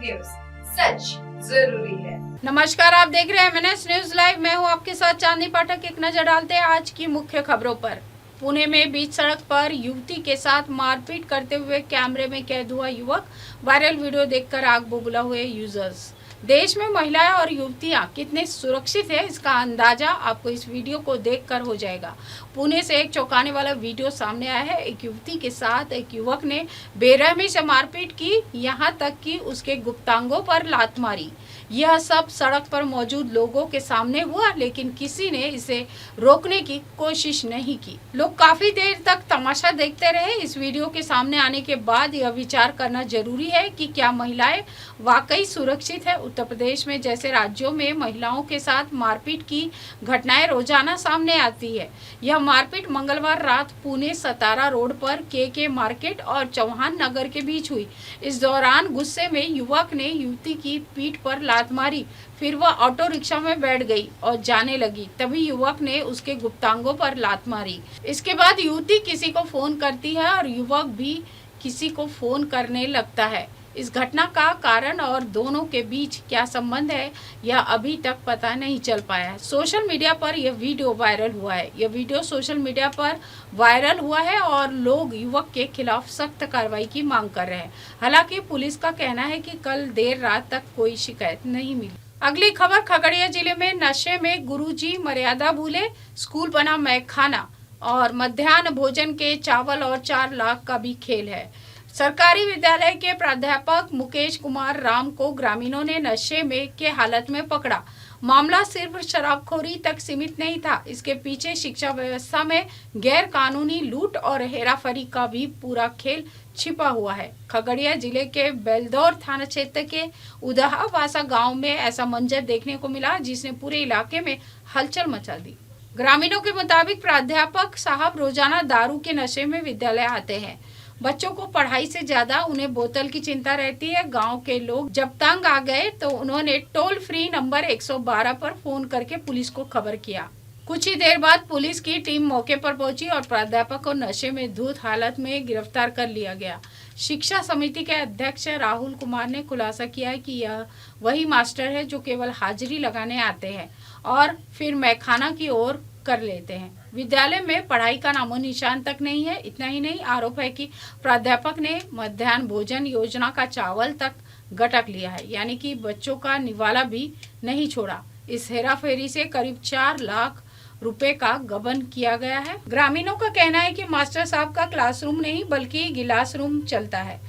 News, सच जरूरी है। नमस्कार, आप देख रहे हैं एमएनएस न्यूज लाइव। मैं हूं आपके साथ चांदनी पाठक। एक नजर डालते हैं आज की मुख्य खबरों पर। पुणे में बीच सड़क पर युवती के साथ मारपीट करते हुए कैमरे में कैद हुआ युवक। वायरल वीडियो देखकर आग बबूला हुए यूजर्स। देश में महिलाएं और युवतियां कितने सुरक्षित है, इसका अंदाजा आपको इस वीडियो को देखकर हो जाएगा। पुणे से एक चौंकाने वाला वीडियो सामने आया है। एक युवती के साथ एक युवक ने बेरहमी से मारपीट की, यहां तक कि उसके गुप्तांगों पर लात मारी। यह सब सड़क पर मौजूद लोगों के सामने हुआ, लेकिन किसी ने इसे रोकने की कोशिश नहीं की। लोग काफी देर तक तमाशा देखते रहे। इस वीडियो के सामने आने के बाद यह विचार करना जरूरी है कि क्या महिलाएं वाकई सुरक्षित है। उत्तर प्रदेश में जैसे राज्यों में महिलाओं के साथ मारपीट की घटनाएं रोजाना सामने आती है। यह मारपीट मंगलवार रात पुणे सतारा रोड पर के मार्केट और चौहान नगर के बीच हुई। इस दौरान गुस्से में युवक ने युवती की पीठ पर लात मारी। फिर वह ऑटो रिक्शा में बैठ गई और जाने लगी। तभी युवक ने उसके गुप्तांगों पर लात मारी। इसके बाद युवती किसी को फोन करती है और युवक भी किसी को फोन करने लगता है। इस घटना का कारण और दोनों के बीच क्या संबंध है, यह अभी तक पता नहीं चल पाया है। सोशल मीडिया पर यह वीडियो वायरल हुआ है। यह वीडियो सोशल मीडिया पर वायरल हुआ है और लोग युवक के खिलाफ सख्त कार्रवाई की मांग कर रहे हैं। हालांकि पुलिस का कहना है कि कल देर रात तक कोई शिकायत नहीं मिली। अगली खबर, खगड़िया जिले में नशे में गुरुजी मर्यादा भूले, स्कूल बना मैखाना और मध्याह्न भोजन के चावल और 4 लाख का भी खेल है। सरकारी विद्यालय के प्राध्यापक मुकेश कुमार राम को ग्रामीणों ने नशे में के हालत में पकड़ा। मामला सिर्फ शराबखोरी तक सीमित नहीं था, इसके पीछे शिक्षा व्यवस्था में गैर कानूनी लूट और हेराफेरी का भी पूरा खेल छिपा हुआ है। खगड़िया जिले के बेलदौर थाना क्षेत्र के उदहावासा गांव में ऐसा मंजर देखने को मिला, जिसने पूरे इलाके में हलचल मचा दी। ग्रामीणों के मुताबिक प्राध्यापक साहब रोजाना दारू के नशे में विद्यालय आते हैं। बच्चों को पढ़ाई से ज्यादा उन्हें बोतल की चिंता रहती है। गांव के लोग जब तंग आ गए तो उन्होंने टोल फ्री नंबर 112 पर फोन करके पुलिस को खबर किया। कुछ ही देर बाद पुलिस की टीम मौके पर पहुंची और प्राध्यापक को नशे में धुत हालत में गिरफ्तार कर लिया गया। शिक्षा समिति के अध्यक्ष राहुल कुमार ने खुलासा किया है कि यह वही मास्टर है जो केवल हाजिरी लगाने आते हैं और फिर मैखाना की ओर कर लेते हैं। विद्यालय में पढ़ाई का नामो निशान तक नहीं है। इतना ही नहीं, आरोप है कि प्राध्यापक ने मध्याह्न भोजन योजना का चावल तक गटक लिया है, यानी कि बच्चों का निवाला भी नहीं छोड़ा। इस हेराफेरी से करीब 4 लाख रुपए का गबन किया गया है। ग्रामीणों का कहना है कि मास्टर साहब का क्लासरूम नहीं बल्कि गिलास रूम चलता है।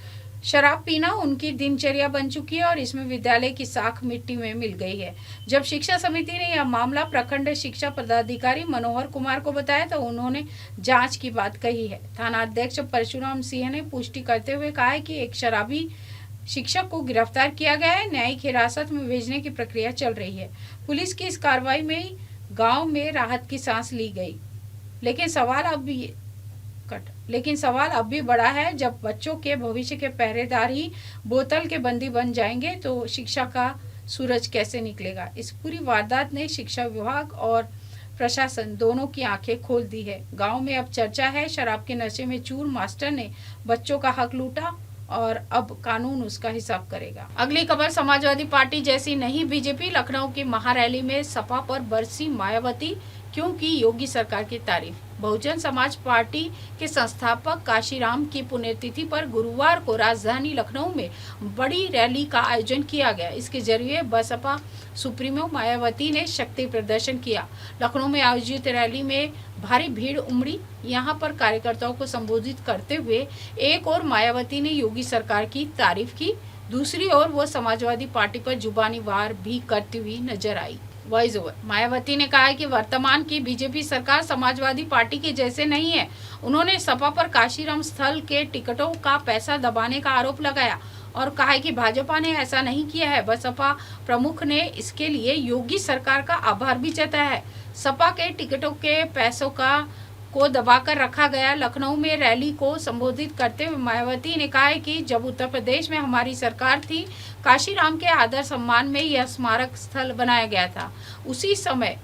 शराब पीना उनकी दिनचर्या बन चुकी है और इसमें विद्यालय की साख मिट्टी में मिल गई है। जब शिक्षा समिति ने यह मामला प्रखंड शिक्षा पदाधिकारी मनोहर कुमार को बताया तो उन्होंने जांच की बात कही है। थाना अध्यक्ष परशुराम सिंह ने पुष्टि करते हुए कहा है कि एक शराबी शिक्षक को गिरफ्तार किया गया है। न्यायिक हिरासत में भेजने की प्रक्रिया चल रही है। पुलिस की इस कार्रवाई में गाँव में राहत की सांस ली गई, लेकिन सवाल अब भी बड़ा है। जब बच्चों के भविष्य के पहरेदार ही बोतल के बंदी बन जाएंगे तो शिक्षा का सूरज कैसे निकलेगा। इस पूरी वारदात ने शिक्षा विभाग और प्रशासन दोनों की आंखें खोल दी है। गांव में अब चर्चा है, शराब के नशे में चूर मास्टर ने बच्चों का हक लूटा और अब कानून उसका हिसाब करेगा। अगली खबर, समाजवादी पार्टी जैसी नहीं बीजेपी। लखनऊ की महारैली में सपा पर बरसी मायावती, क्योंकि योगी सरकार की तारीफ। बहुजन समाज पार्टी के संस्थापक काशीराम की पुण्यतिथि पर गुरुवार को राजधानी लखनऊ में बड़ी रैली का आयोजन किया गया। इसके जरिए बसपा सुप्रीमो मायावती ने शक्ति प्रदर्शन किया। लखनऊ में आयोजित रैली में भारी भीड़ उमड़ी। यहां पर कार्यकर्ताओं को संबोधित करते हुए एक और मायावती ने योगी सरकार की तारीफ की, दूसरी ओर वो समाजवादी पार्टी पर जुबानी वार भी करती हुई नजर आई। वॉइस ओवर, मायावती ने कहा है कि वर्तमान की बीजेपी सरकार समाजवादी पार्टी के जैसे नहीं है। उन्होंने सपा पर काशीराम स्थल के टिकटों का पैसा दबाने का आरोप लगाया और कहा है कि भाजपा ने ऐसा नहीं किया है। बसपा प्रमुख ने इसके लिए योगी सरकार का आभार भी जताया है। सपा के टिकटों के पैसों को दबाकर रखा गया। लखनऊ में रैली को संबोधित करते हुए मायावती ने कहा है कि जब उत्तर प्रदेश में हमारी सरकार थी, काशीराम के आदर सम्मान में यह स्मारक स्थल बनाया गया था। उसी समय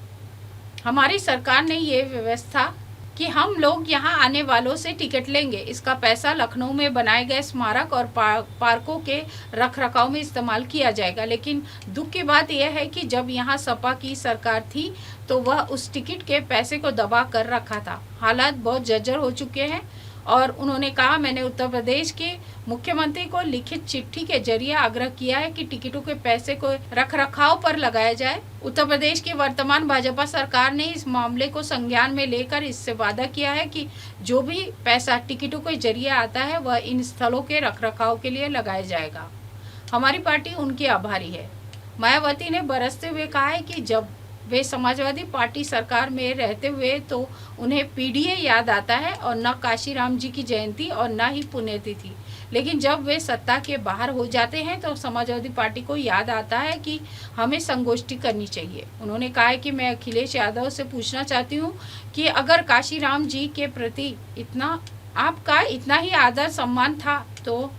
हमारी सरकार ने ये व्यवस्था कि हम लोग यहाँ आने वालों से टिकट लेंगे, इसका पैसा लखनऊ में बनाए गए स्मारक और पार्कों के रखरखाव में इस्तेमाल किया जाएगा। लेकिन दुख की बात यह है कि जब यहाँ सपा की सरकार थी तो वह उस टिकट के पैसे को दबा कर रखा था। हालात बहुत जर्जर हो चुके हैं और उन्होंने कहा, मैंने उत्तर प्रदेश के मुख्यमंत्री को लिखित चिट्ठी के जरिए आग्रह किया है कि टिकटों के पैसे को रखरखाव पर लगाया जाए। उत्तर प्रदेश की वर्तमान भाजपा सरकार ने इस मामले को संज्ञान में लेकर इससे वादा किया है कि जो भी पैसा टिकटों के जरिए आता है वह इन स्थलों के रखरखाव के लिए लगाया जाएगा। हमारी पार्टी उनकी आभारी है। मायावती ने बरसते हुए कहा है कि जब वे समाजवादी पार्टी सरकार में रहते हुए तो उन्हें पीडीए याद आता है और न काशीराम जी की जयंती और न ही पुण्यतिथि। लेकिन जब वे सत्ता के बाहर हो जाते हैं तो समाजवादी पार्टी को याद आता है कि हमें संगोष्ठी करनी चाहिए। उन्होंने कहा है कि मैं अखिलेश यादव से पूछना चाहती हूँ कि अगर काशीराम जी के प्रति आपका इतना ही आदर सम्मान था तो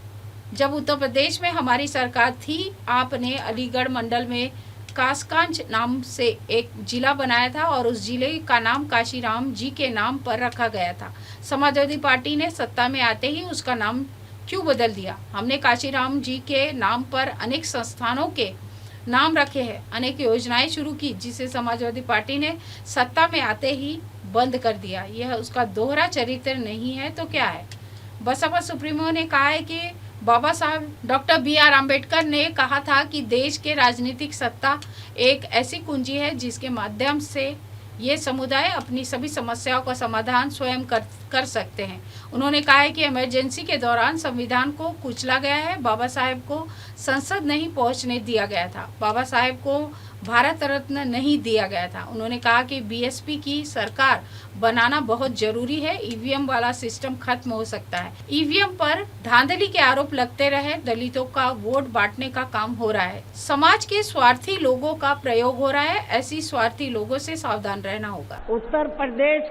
जब उत्तर प्रदेश में हमारी सरकार थी, आपने अलीगढ़ मंडल में कासगंज नाम से एक जिला बनाया था और उस जिले का नाम काशीराम जी के नाम पर रखा गया था। समाजवादी पार्टी ने सत्ता में आते ही उसका नाम क्यों बदल दिया? हमने काशीराम जी के नाम पर अनेक संस्थानों के नाम रखे हैं, अनेक योजनाएं शुरू की, जिसे समाजवादी पार्टी ने सत्ता में आते ही बंद कर दिया। यह उसका दोहरा चरित्र नहीं है तो क्या है? बसपा सुप्रीमो ने कहा है कि बाबा साहब डॉक्टर BR अम्बेडकर ने कहा था कि देश के राजनीतिक सत्ता एक ऐसी कुंजी है जिसके माध्यम से ये समुदाय अपनी सभी समस्याओं का समाधान स्वयं कर सकते हैं। उन्होंने कहा है कि इमरजेंसी के दौरान संविधान को कुचला गया है। बाबा साहेब को संसद नहीं पहुंचने दिया गया था, बाबा साहेब को भारत रत्न नहीं दिया गया था। उन्होंने कहा कि बीएसपी की सरकार बनाना बहुत जरूरी है। ईवीएम वाला सिस्टम खत्म हो सकता है। ईवीएम पर धांधली के आरोप लगते रहे, दलितों का वोट बांटने का काम हो रहा है, समाज के स्वार्थी लोगों का प्रयोग हो रहा है। ऐसी स्वार्थी लोगों से सावधान रहना होगा। उत्तर प्रदेश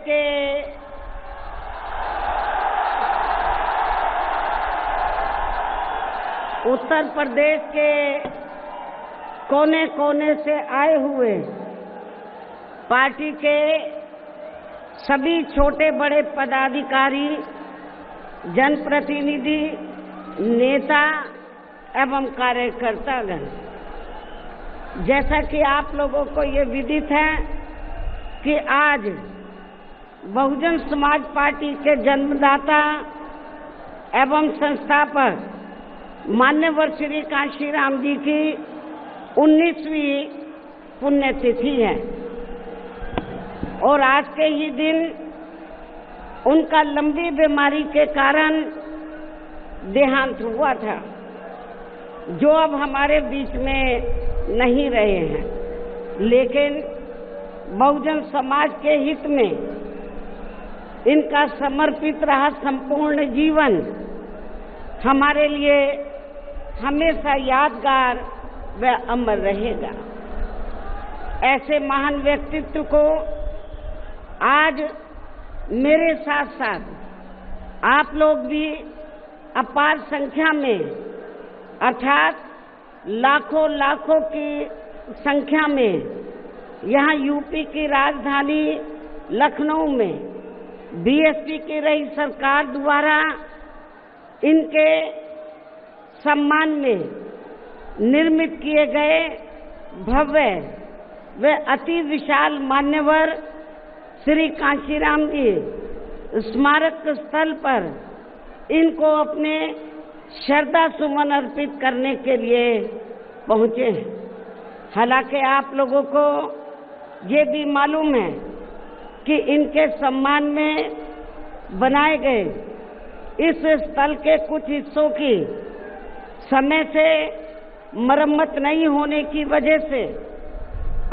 के कोने कोने से आए हुए पार्टी के सभी छोटे बड़े पदाधिकारी, जनप्रतिनिधि, नेता एवं कार्यकर्तागण, जैसा कि आप लोगों को ये विदित है कि आज बहुजन समाज पार्टी के जन्मदाता एवं संस्थापक मान्यवर श्री काशीराम जी की 19वीं पुण्यतिथि है और आज के ही दिन उनका लंबी बीमारी के कारण देहांत हुआ था, जो अब हमारे बीच में नहीं रहे हैं। लेकिन बहुजन समाज के हित में इनका समर्पित रहा संपूर्ण जीवन हमारे लिए हमेशा यादगार व अमर रहेगा। ऐसे महान व्यक्तित्व को आज मेरे साथ साथ आप लोग भी अपार संख्या में, अर्थात लाखों लाखों की संख्या में यहाँ यूपी की राजधानी लखनऊ में बीएसपी की रही सरकार द्वारा इनके सम्मान में निर्मित किए गए भव्य व अति विशाल मान्यवर श्री काशीराम जी स्मारक स्थल पर इनको अपने श्रद्धा सुमन अर्पित करने के लिए पहुंचे हैं। हालांकि आप लोगों को ये भी मालूम है कि इनके सम्मान में बनाए गए इस स्थल के कुछ हिस्सों की समय से मरम्मत नहीं होने की वजह से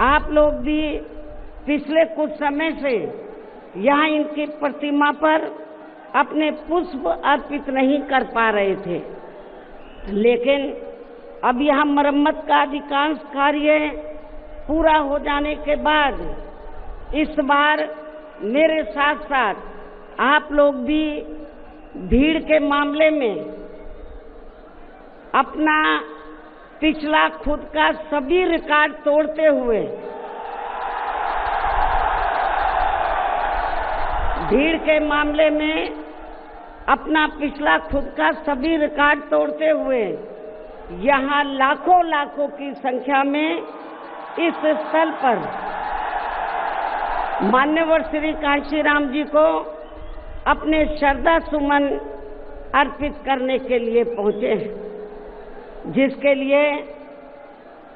आप लोग भी पिछले कुछ समय से यहाँ इनकी प्रतिमा पर अपने पुष्प अर्पित नहीं कर पा रहे थे। लेकिन अब यहाँ मरम्मत का अधिकांश कार्य पूरा हो जाने के बाद इस बार मेरे साथ साथ आप लोग भी भीड़ के मामले में अपना पिछला खुद का सभी रिकॉर्ड तोड़ते हुए भीड़ के मामले में अपना पिछला खुद का सभी रिकॉर्ड तोड़ते हुए यहाँ लाखों लाखों की संख्या में इस स्थल पर मान्यवर श्री कांशीराम जी को अपने श्रद्धा सुमन अर्पित करने के लिए पहुंचे हैं, जिसके लिए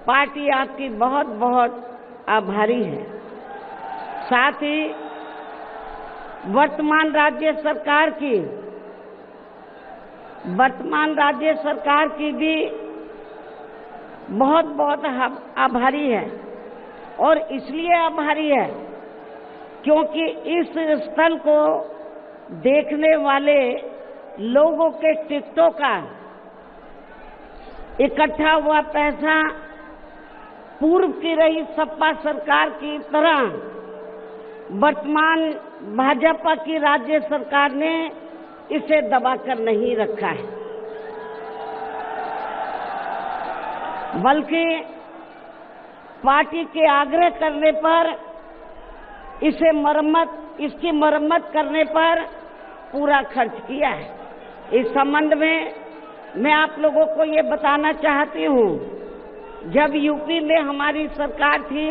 पार्टी आपकी बहुत बहुत आभारी है। साथ ही वर्तमान राज्य सरकार की भी बहुत बहुत आभारी है। और इसलिए आभारी है क्योंकि इस स्थल को देखने वाले लोगों के टिकटों का इकट्ठा हुआ पैसा पूर्व की रही सपा सरकार की तरह वर्तमान भाजपा की राज्य सरकार ने इसे दबाकर नहीं रखा है, बल्कि पार्टी के आग्रह करने पर इसकी मरम्मत करने पर पूरा खर्च किया है। इस संबंध में मैं आप लोगों को ये बताना चाहती हूँ, जब यूपी में हमारी सरकार थी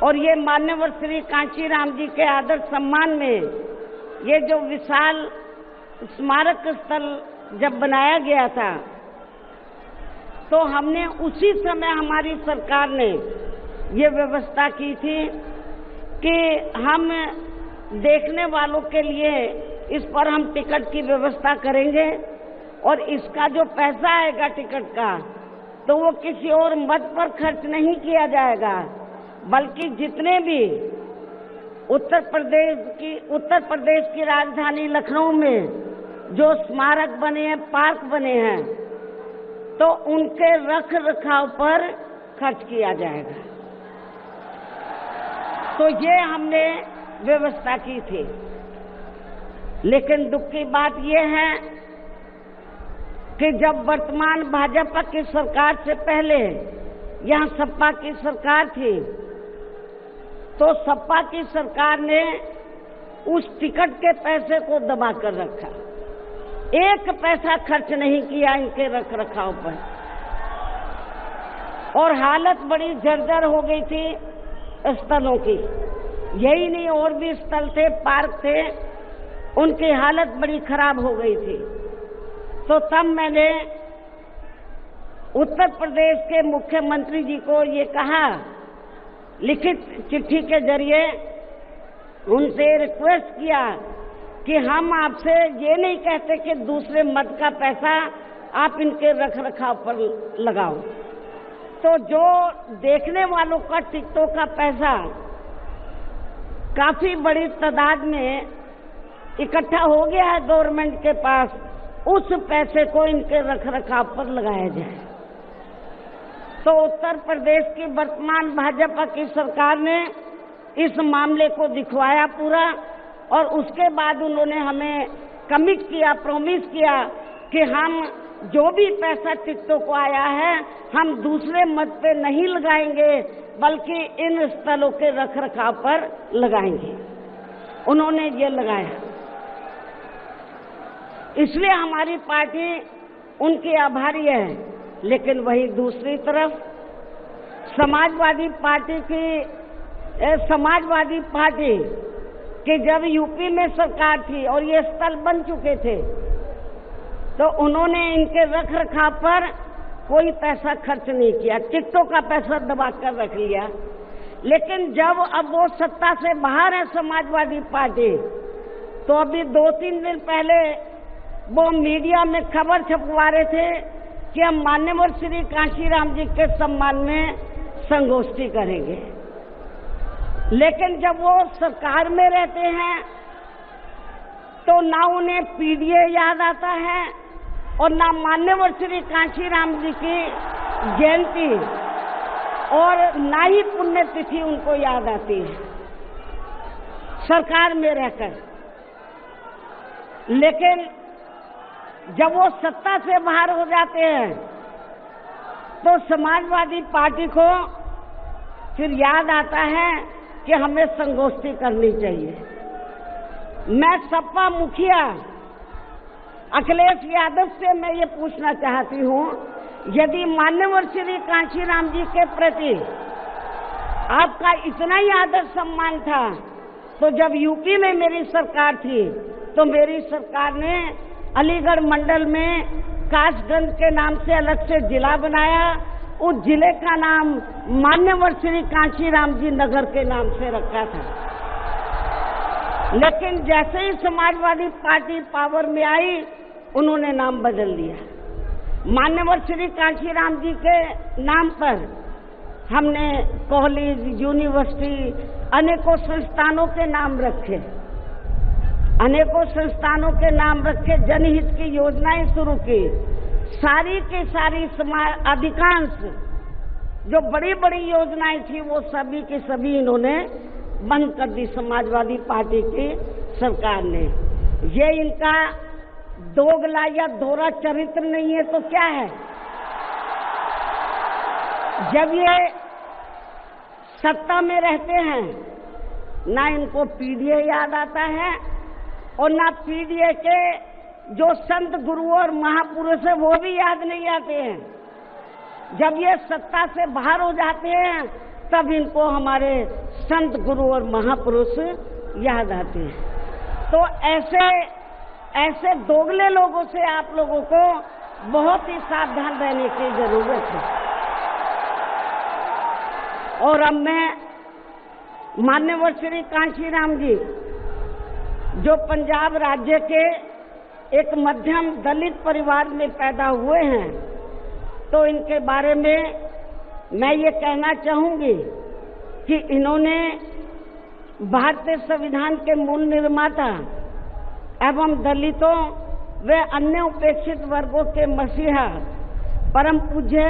और ये मान्यवर श्री कांशीराम जी के आदर सम्मान में ये जो विशाल स्मारक स्थल जब बनाया गया था, तो हमने उसी समय हमारी सरकार ने ये व्यवस्था की थी कि हम देखने वालों के लिए इस पर हम टिकट की व्यवस्था करेंगे और इसका जो पैसा आएगा टिकट का, तो वो किसी और मद पर खर्च नहीं किया जाएगा, बल्कि जितने भी उत्तर प्रदेश की राजधानी लखनऊ में जो स्मारक बने हैं, पार्क बने हैं, तो उनके रख रखाव पर खर्च किया जाएगा। तो ये हमने व्यवस्था की थी। लेकिन दुख की बात ये है कि जब वर्तमान भाजपा की सरकार से पहले यहाँ सपा की सरकार थी, तो सपा की सरकार ने उस टिकट के पैसे को दबा कर रखा, एक पैसा खर्च नहीं किया इनके रख रखाव पर, और हालत बड़ी जर्जर हो गई थी स्थलों की। यही नहीं, और भी स्थल थे, पार्क थे, उनकी हालत बड़ी खराब हो गई थी। तो तब मैंने उत्तर प्रदेश के मुख्यमंत्री जी को ये कहा, लिखित चिट्ठी के जरिए उनसे रिक्वेस्ट किया कि हम आपसे ये नहीं कहते कि दूसरे मद का पैसा आप इनके रख रखाव पर लगाओ। तो जो देखने वालों का टिकटों का पैसा काफी बड़ी तादाद में इकट्ठा हो गया है गवर्नमेंट के पास, उस पैसे को इनके रख रखाव पर लगाया जाए। तो उत्तर प्रदेश की वर्तमान भाजपा की सरकार ने इस मामले को दिखवाया पूरा, और उसके बाद उन्होंने हमें कमिट किया, प्रॉमिस किया कि हम जो भी पैसा टिकटों को आया है हम दूसरे मद पे नहीं लगाएंगे, बल्कि इन स्थलों के रख रखाव पर लगाएंगे। उन्होंने ये लगाया, इसलिए हमारी पार्टी उनकी आभारी है। लेकिन वही दूसरी तरफ समाजवादी पार्टी कि जब यूपी में सरकार थी और ये स्थल बन चुके थे, तो उन्होंने इनके रख रखाव पर कोई पैसा खर्च नहीं किया, टिकटों का पैसा दबा कर रख लिया। लेकिन जब अब वो सत्ता से बाहर है समाजवादी पार्टी, तो अभी 2-3 दिन पहले वो मीडिया में खबर छपवा रहे थे कि हम मान्यवर श्री कांशीराम जी के सम्मान में संगोष्ठी करेंगे। लेकिन जब वो सरकार में रहते हैं तो ना उन्हें पीडीए याद आता है और ना मान्यवर श्री कांशीराम जी की जयंती और ना ही पुण्यतिथि उनको याद आती है सरकार में रहकर। लेकिन जब वो सत्ता से बाहर हो जाते हैं तो समाजवादी पार्टी को फिर याद आता है कि हमें संगोष्ठी करनी चाहिए। मैं सपा मुखिया अखिलेश यादव से मैं ये पूछना चाहती हूँ, यदि मान्यवर श्री कांशीराम जी के प्रति आपका इतना ही आदर सम्मान था, तो जब यूपी में मेरी सरकार थी तो मेरी सरकार ने अलीगढ़ मंडल में कासगंज के नाम से अलग से जिला बनाया। उस जिले का नाम मान्यवर श्री कांशीराम जी नगर के नाम से रखा था। लेकिन जैसे ही समाजवादी पार्टी पावर में आई, उन्होंने नाम बदल दिया। मान्यवर श्री कांशीराम जी के नाम पर हमने कॉलेज, यूनिवर्सिटी, अनेकों संस्थानों के नाम रखे, अनेकों संस्थानों के नाम रखे, जनहित की योजनाएं शुरू की। सारी की सारी अधिकांश जो बड़ी बड़ी योजनाएं थी वो सभी की सभी इन्होंने बंद कर दी समाजवादी पार्टी की सरकार ने। ये इनका दोगला या दोहरा चरित्र नहीं है तो क्या है? जब ये सत्ता में रहते हैं, ना इनको पीडीए याद आता है और ना पीडीए के जो संत गुरु और महापुरुष है वो भी याद नहीं आते हैं। जब ये सत्ता से बाहर हो जाते हैं तब इनको हमारे संत गुरु और महापुरुष याद आते हैं। तो ऐसे दोगले लोगों से आप लोगों को बहुत ही सावधान रहने की जरूरत है। और अब मैं मान्यवर श्री कांशीराम जी जो पंजाब राज्य के एक मध्यम दलित परिवार में पैदा हुए हैं, तो इनके बारे में मैं ये कहना चाहूंगी कि इन्होंने भारतीय संविधान के मूल निर्माता एवं दलितों व अन्य उपेक्षित वर्गों के मसीहा परम पूज्य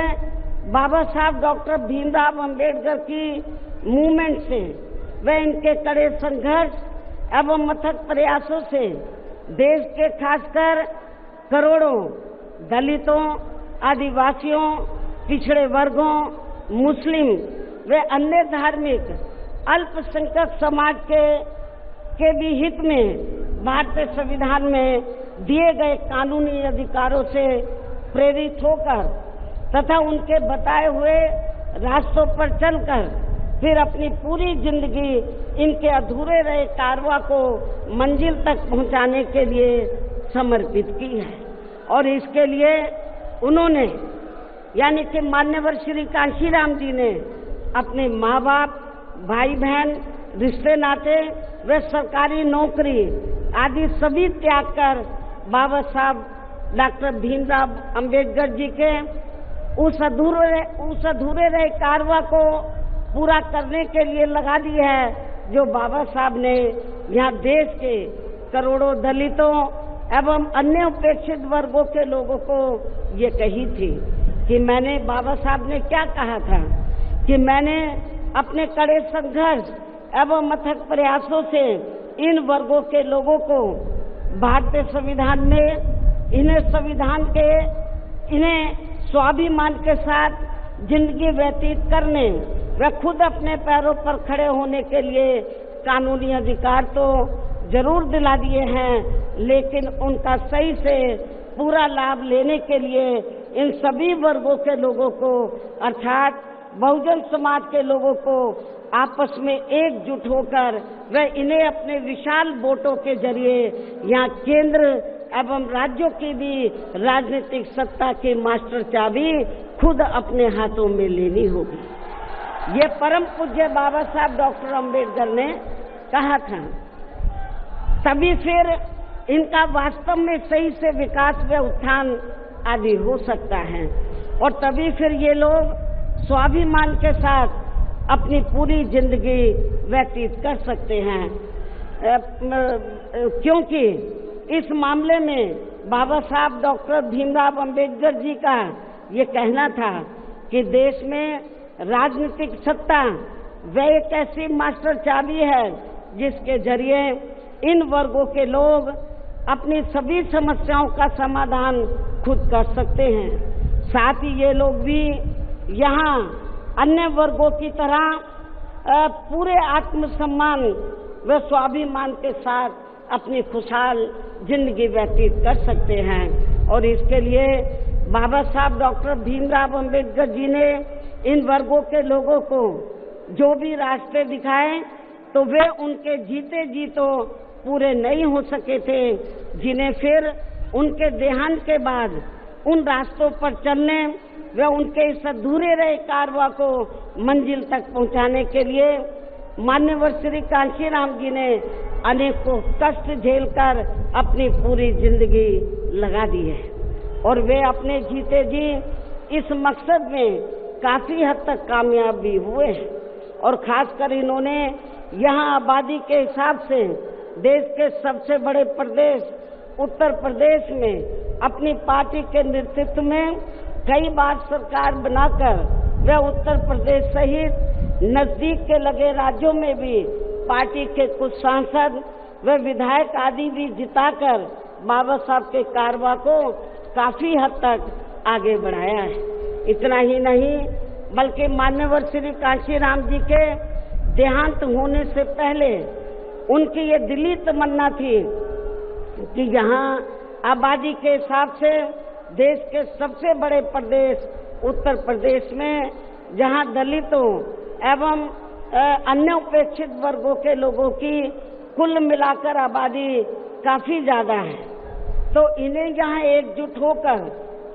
बाबा साहब डॉक्टर भीमराव अंबेडकर की मूवमेंट से व इनके कड़े संघर्ष एवं अथक प्रयासों से देश के खासकर करोड़ों दलितों, आदिवासियों, पिछड़े वर्गों, मुस्लिम व अन्य धार्मिक अल्पसंख्यक समाज के भी हित में भारतीय संविधान में दिए गए कानूनी अधिकारों से प्रेरित होकर तथा उनके बताए हुए रास्तों पर चलकर फिर अपनी पूरी जिंदगी इनके अधूरे रहे कारवां को मंजिल तक पहुंचाने के लिए समर्पित की है। और इसके लिए उन्होंने यानी कि मान्यवर श्री कांशीराम जी ने अपने माँ बाप, भाई बहन, रिश्ते नाते व सरकारी नौकरी आदि सभी त्याग कर बाबा साहब डॉक्टर भीमराव अंबेडकर जी के उस अधूरे रहे कारवां को पूरा करने के लिए लगा दी है, जो बाबा साहब ने यहाँ देश के करोड़ों दलितों एवं अन्य उपेक्षित वर्गों के लोगों को ये कही थी कि मैंने, बाबा साहब ने क्या कहा था कि मैंने अपने कड़े संघर्ष एवं अथक प्रयासों से इन वर्गों के लोगों को भारतीय संविधान में इन्हें स्वाभिमान के साथ जिंदगी व्यतीत करने व खुद अपने पैरों पर खड़े होने के लिए कानूनी अधिकार तो जरूर दिला दिए हैं, लेकिन उनका सही से पूरा लाभ लेने के लिए इन सभी वर्गों के लोगों को अर्थात बहुजन समाज के लोगों को आपस में एकजुट होकर व इन्हें अपने विशाल वोटों के जरिए यहाँ केंद्र एवं राज्यों की भी राजनीतिक सत्ता की मास्टर चाबी खुद अपने हाथों में लेनी होगी। ये परम पूज्य बाबा साहब डॉक्टर अंबेडकर ने कहा था। तभी फिर इनका वास्तव में सही से विकास व उत्थान आदि हो सकता है और तभी फिर ये लोग स्वाभिमान के साथ अपनी पूरी जिंदगी व्यतीत कर सकते हैं, क्योंकि इस मामले में बाबा साहब डॉक्टर भीमराव अंबेडकर जी का ये कहना था कि देश में राजनीतिक सत्ता वह एक ऐसी मास्टर चाबी है जिसके जरिए इन वर्गों के लोग अपनी सभी समस्याओं का समाधान खुद कर सकते हैं। साथ ही ये लोग भी यहाँ अन्य वर्गों की तरह पूरे आत्मसम्मान व स्वाभिमान के साथ अपनी खुशहाल जिंदगी व्यतीत कर सकते हैं। और इसके लिए बाबा साहब डॉक्टर भीमराव अंबेडकर जी ने इन वर्गों के लोगों को जो भी रास्ते दिखाए तो वे उनके जीते जी तो पूरे नहीं हो सके थे, जिन्हें फिर उनके देहांत के बाद उन रास्तों पर चलने व उनके इस अधूरे रहे कारवा को मंजिल तक पहुंचाने के लिए मान्यवर श्री कांशीराम जी ने अनेकों कष्ट झेलकर अपनी पूरी जिंदगी लगा दी है और वे अपने जीते जी इस मकसद में काफी हद तक कामयाब भी हुए हैं। और खासकर इन्होंने यहाँ आबादी के हिसाब से देश के सबसे बड़े प्रदेश उत्तर प्रदेश में अपनी पार्टी के नेतृत्व में कई बार सरकार बनाकर वे उत्तर प्रदेश सहित नजदीक के लगे राज्यों में भी पार्टी के कुछ सांसद व विधायक आदि भी जिताकर बाबा साहब के कारवा को काफी हद तक आगे बढ़ाया है। इतना ही नहीं बल्कि मान्यवर श्री कांशीराम जी के देहांत होने से पहले उनकी ये दिली तमन्ना थी कि यहाँ आबादी के हिसाब से देश के सबसे बड़े प्रदेश उत्तर प्रदेश में जहाँ दलितों एवं अन्य उपेक्षित वर्गों के लोगों की कुल मिलाकर आबादी काफी ज्यादा है, तो इन्हें यहाँ एकजुट होकर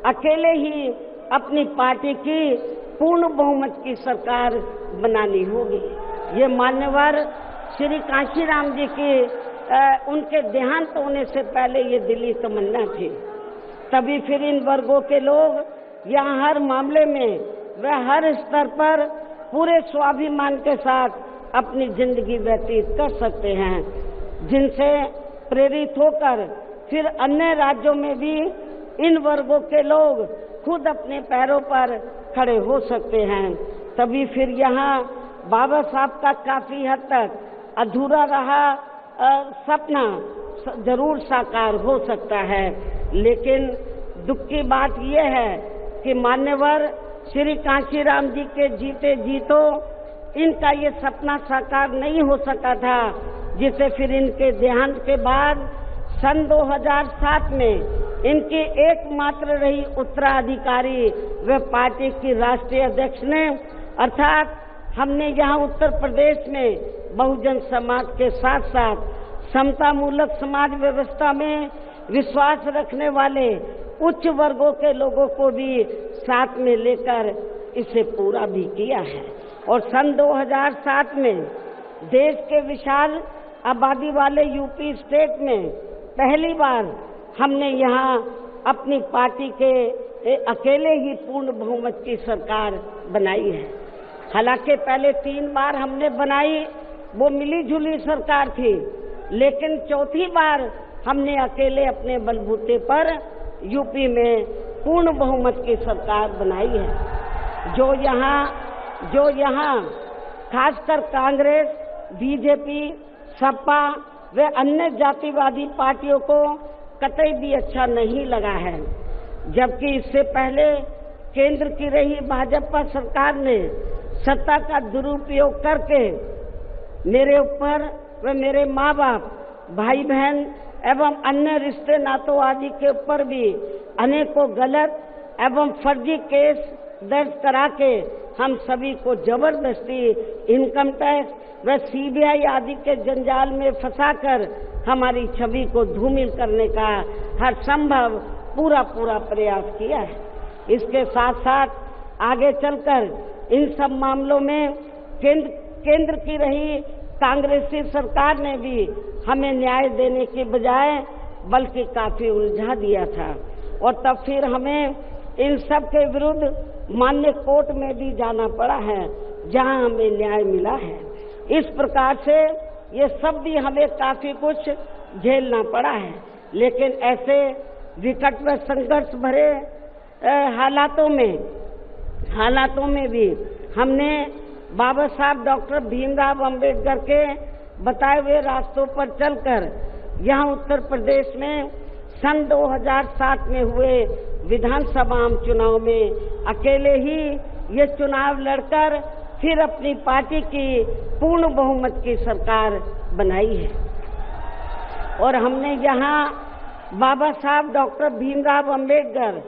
अकेले ही अपनी पार्टी की पूर्ण बहुमत की सरकार बनानी होगी। ये मान्यवर श्री कांशीराम जी की उनके देहांत होने से पहले ये दिली तमन्ना थी। तभी फिर इन वर्गों के लोग यहाँ हर मामले में व हर स्तर पर पूरे स्वाभिमान के साथ अपनी जिंदगी व्यतीत कर सकते हैं, जिनसे प्रेरित होकर फिर अन्य राज्यों में भी इन वर्गों के लोग खुद अपने पैरों पर खड़े हो सकते हैं। तभी फिर यहाँ बाबा साहब का काफी हद तक अधूरा रहा सपना जरूर साकार हो सकता है। लेकिन दुख की बात यह है कि मान्यवर श्री कांशीराम जी के जीते जी तो इनका ये सपना साकार नहीं हो सका था, जिसे फिर इनके देहांत के बाद सन 2007 में इनकी एकमात्र रही उत्तराधिकारी व पार्टी की राष्ट्रीय अध्यक्ष ने अर्थात हमने यहाँ उत्तर प्रदेश में बहुजन समाज के साथ साथ समता मूलक समाज व्यवस्था में विश्वास रखने वाले उच्च वर्गों के लोगों को भी साथ में लेकर इसे पूरा भी किया है। और सन 2007 में देश के विशाल आबादी वाले यूपी स्टेट में पहली बार हमने यहाँ अपनी पार्टी के अकेले ही पूर्ण बहुमत की सरकार बनाई है। हालांकि पहले 3 बार हमने बनाई, वो मिली जुली सरकार थी, लेकिन चौथी बार हमने अकेले अपने बलबूते पर यूपी में पूर्ण बहुमत की सरकार बनाई है। जो यहाँ खासकर कांग्रेस, बीजेपी, सपा व अन्य जातिवादी पार्टियों को कतई भी अच्छा नहीं लगा है, जबकि इससे पहले केंद्र की रही भाजपा सरकार ने सत्ता का दुरुपयोग करके मेरे ऊपर व मेरे माँ बाप, भाई बहन एवं अन्य रिश्ते नातों आदि के ऊपर भी अनेकों गलत एवं फर्जी केस दर्ज करा के हम सभी को जबरदस्ती इनकम टैक्स व सीबीआई आदि के जंजाल में फंसाकर हमारी छवि को धूमिल करने का हर संभव पूरा प्रयास किया है। इसके साथ साथ आगे चलकर इन सब मामलों में केंद्र की रही कांग्रेसी सरकार ने भी हमें न्याय देने के बजाय बल्कि काफी उलझा दिया था, और तब फिर हमें इन सब के विरुद्ध मान्य कोर्ट में भी जाना पड़ा है, जहां हमें न्याय मिला है। इस प्रकार से ये सब भी हमें काफी कुछ झेलना पड़ा है, लेकिन ऐसे विकट व संघर्ष भरे हालातों में भी हमने बाबा साहब डॉक्टर भीमराव अंबेडकर के बताए हुए रास्तों पर चलकर यहाँ उत्तर प्रदेश में सन 2007 में हुए विधानसभा चुनाव में अकेले ही ये चुनाव लड़कर फिर अपनी पार्टी की पूर्ण बहुमत की सरकार बनाई है। और हमने यहाँ बाबा साहब डॉक्टर भीमराव अंबेडकर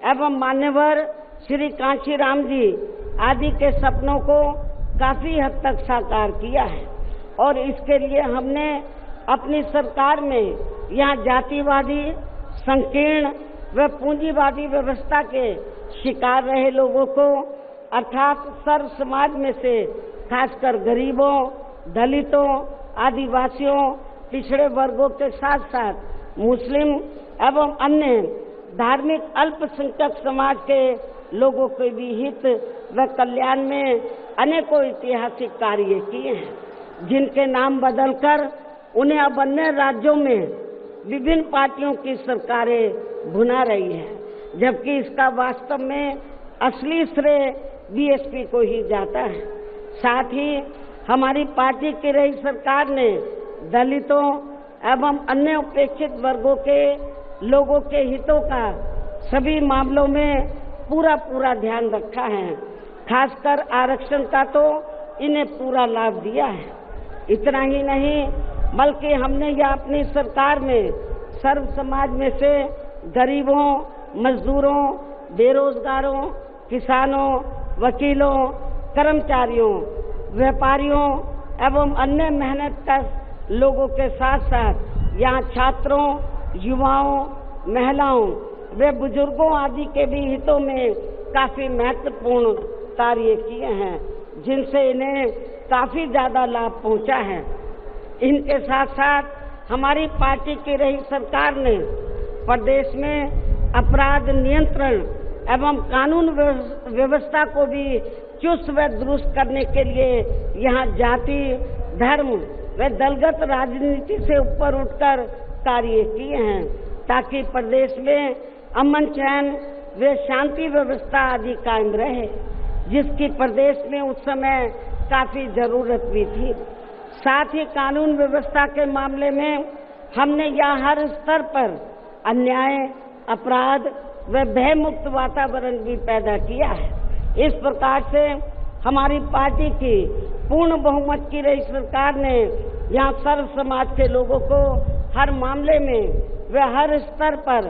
एवं मान्यवर श्री कांशीराम जी आदि के सपनों को काफी हद तक साकार किया है। और इसके लिए हमने अपनी सरकार में यहाँ जातिवादी, संकीर्ण व पूंजीवादी व्यवस्था के शिकार रहे लोगों को अर्थात सर्व समाज में से खासकर गरीबों, दलितों, आदिवासियों, पिछड़े वर्गों के साथ साथ मुस्लिम एवं अन्य धार्मिक अल्पसंख्यक समाज के लोगों के भी हित व कल्याण में अनेकों ऐतिहासिक कार्य किए हैं, जिनके नाम बदलकर उन्हें अब अन्य राज्यों में विभिन्न पार्टियों की सरकारें भुना रही हैं, जबकि इसका वास्तव में असली श्रेय बीएसपी को ही जाता है। साथ ही हमारी पार्टी की रही सरकार ने दलितों एवं अन्य उपेक्षित वर्गों के लोगों के हितों का सभी मामलों में पूरा ध्यान रखा है। खासकर आरक्षण का तो इन्हें पूरा लाभ दिया है। इतना ही नहीं बल्कि हमने यह अपनी सरकार में सर्व समाज में से गरीबों, मजदूरों, बेरोजगारों, किसानों, वकीलों, कर्मचारियों, व्यापारियों एवं अन्य मेहनतकश लोगों के साथ साथ यहाँ छात्रों, युवाओं, महिलाओं व बुजुर्गों आदि के भी हितों में काफी महत्वपूर्ण कार्य किए हैं, जिनसे इन्हें काफी ज्यादा लाभ पहुंचा है। इनके साथ साथ हमारी पार्टी की रही सरकार ने प्रदेश में अपराध नियंत्रण एवं कानून व्यवस्था को भी चुस्त व दुरुस्त करने के लिए यहाँ जाति, धर्म व दलगत राजनीति से ऊपर उठकर कार्य किए हैं, ताकि प्रदेश में अमन चैन व शांति व्यवस्था आदि कायम रहे, जिसकी प्रदेश में उस समय काफी जरूरत भी थी। साथ ही कानून व्यवस्था के मामले में हमने यहाँ हर स्तर पर अन्याय, अपराध व भय मुक्त वातावरण भी पैदा किया है। इस प्रकार से हमारी पार्टी की पूर्ण बहुमत की रही सरकार ने यहाँ सर्व समाज के लोगों को हर मामले में व हर स्तर पर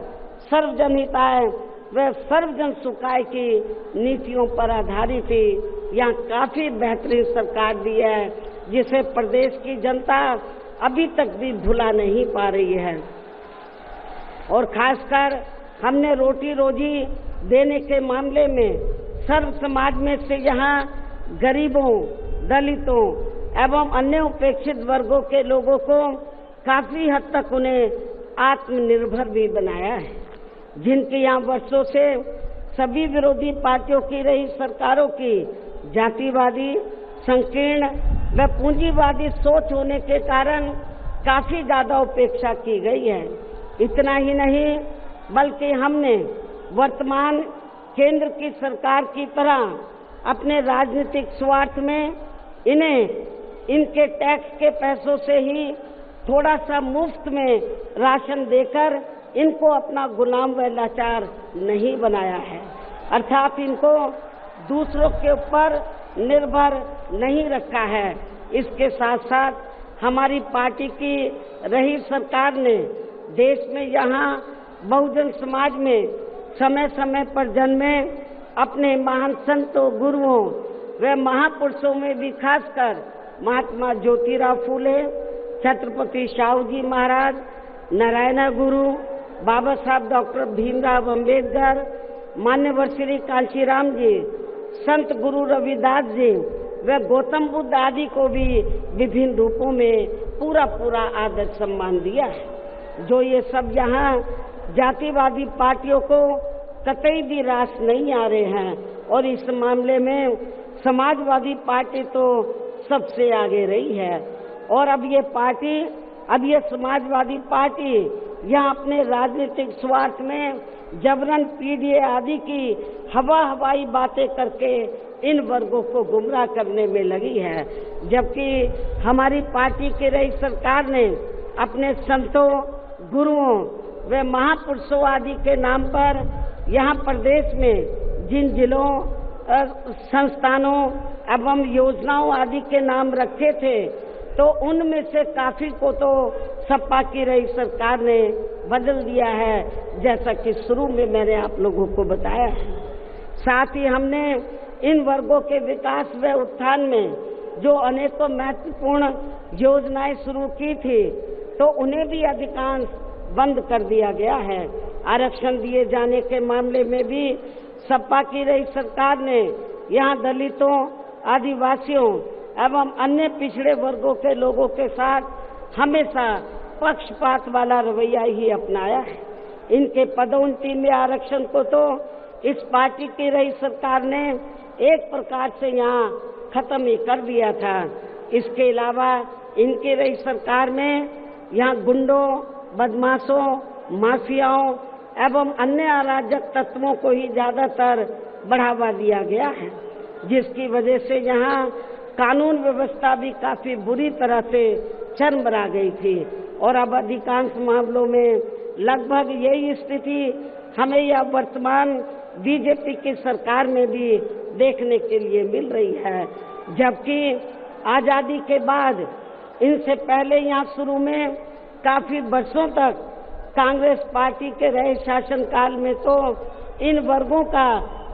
सर्वजन हिताय व सर्वजन सुखाय की नीतियों पर आधारित ही यहाँ काफी बेहतरीन सरकार दी है, जिसे प्रदेश की जनता अभी तक भी भुला नहीं पा रही है। और खासकर हमने रोटी रोजी देने के मामले में सर्व समाज में से यहाँ गरीबों, दलितों एवं अन्य उपेक्षित वर्गों के लोगों को काफी हद तक उन्हें आत्मनिर्भर भी बनाया है, जिनके यहाँ वर्षों से सभी विरोधी पार्टियों की रही सरकारों की जातिवादी, संकीर्ण व पूंजीवादी सोच होने के कारण काफी ज्यादा उपेक्षा की गई है। इतना ही नहीं बल्कि हमने वर्तमान केंद्र की सरकार की तरह अपने राजनीतिक स्वार्थ में इन्हें इनके टैक्स के पैसों से ही थोड़ा सा मुफ्त में राशन देकर इनको अपना गुलाम व लाचार नहीं बनाया है, अर्थात इनको दूसरों के ऊपर निर्भर नहीं रखा है। इसके साथ साथ हमारी पार्टी की रही सरकार ने देश में यहाँ बहुजन समाज में समय समय पर जन्मे अपने महान संतों, गुरुओं व महापुरुषों में भी खासकर महात्मा ज्योतिराव फूले, छत्रपति शाहू जी महाराज, नारायण गुरु, बाबा साहब डॉक्टर भीमराव अंबेडकर, मान्यवर श्री कांशीराम जी, संत गुरु रविदास जी व गौतम बुद्ध आदि को भी विभिन्न रूपों में पूरा आदर सम्मान दिया है। जो ये सब यहाँ जातिवादी पार्टियों को कतई भी रास नहीं आ रहे हैं, और इस मामले में समाजवादी पार्टी तो सबसे आगे रही है। और अब ये समाजवादी पार्टी यहाँ अपने राजनीतिक स्वार्थ में जबरन पीडीए आदि की हवाई बातें करके इन वर्गों को गुमराह करने में लगी है, जबकि हमारी पार्टी की रही सरकार ने अपने संतों, गुरुओं व महापुरुषों आदि के नाम पर यहाँ प्रदेश में जिन जिलों, संस्थानों एवं योजनाओं आदि के नाम रखे थे, तो उनमें से काफी को तो सपा की रही सरकार ने बदल दिया है, जैसा कि शुरू में मैंने आप लोगों को बताया है। साथ ही हमने इन वर्गों के विकास व उत्थान में जो अनेकों महत्वपूर्ण योजनाएं शुरू की थी, तो उन्हें भी अधिकांश बंद कर दिया गया है। आरक्षण दिए जाने के मामले में भी सपा की रही सरकार ने यहाँ दलितों, आदिवासियों एवं अन्य पिछड़े वर्गों के लोगों के साथ हमेशा पक्षपात वाला रवैया ही अपनाया है। इनके पदोन्नति में आरक्षण को तो इस पार्टी की रही सरकार ने एक प्रकार से यहाँ खत्म ही कर दिया था। इसके अलावा इनकी रही सरकार में यहाँ गुंडों, बदमाशों, माफियाओं एवं अन्य अराजक तत्वों को ही ज्यादातर बढ़ावा दिया गया है, जिसकी वजह से यहाँ कानून व्यवस्था भी काफी बुरी तरह से चरमरा गई थी। और अब अधिकांश मामलों में लगभग यही स्थिति हमें यह वर्तमान बीजेपी की सरकार में भी देखने के लिए मिल रही है। जबकि आजादी के बाद इनसे पहले यहाँ शुरू में काफी वर्षों तक कांग्रेस पार्टी के रहे शासनकाल में तो इन वर्गों का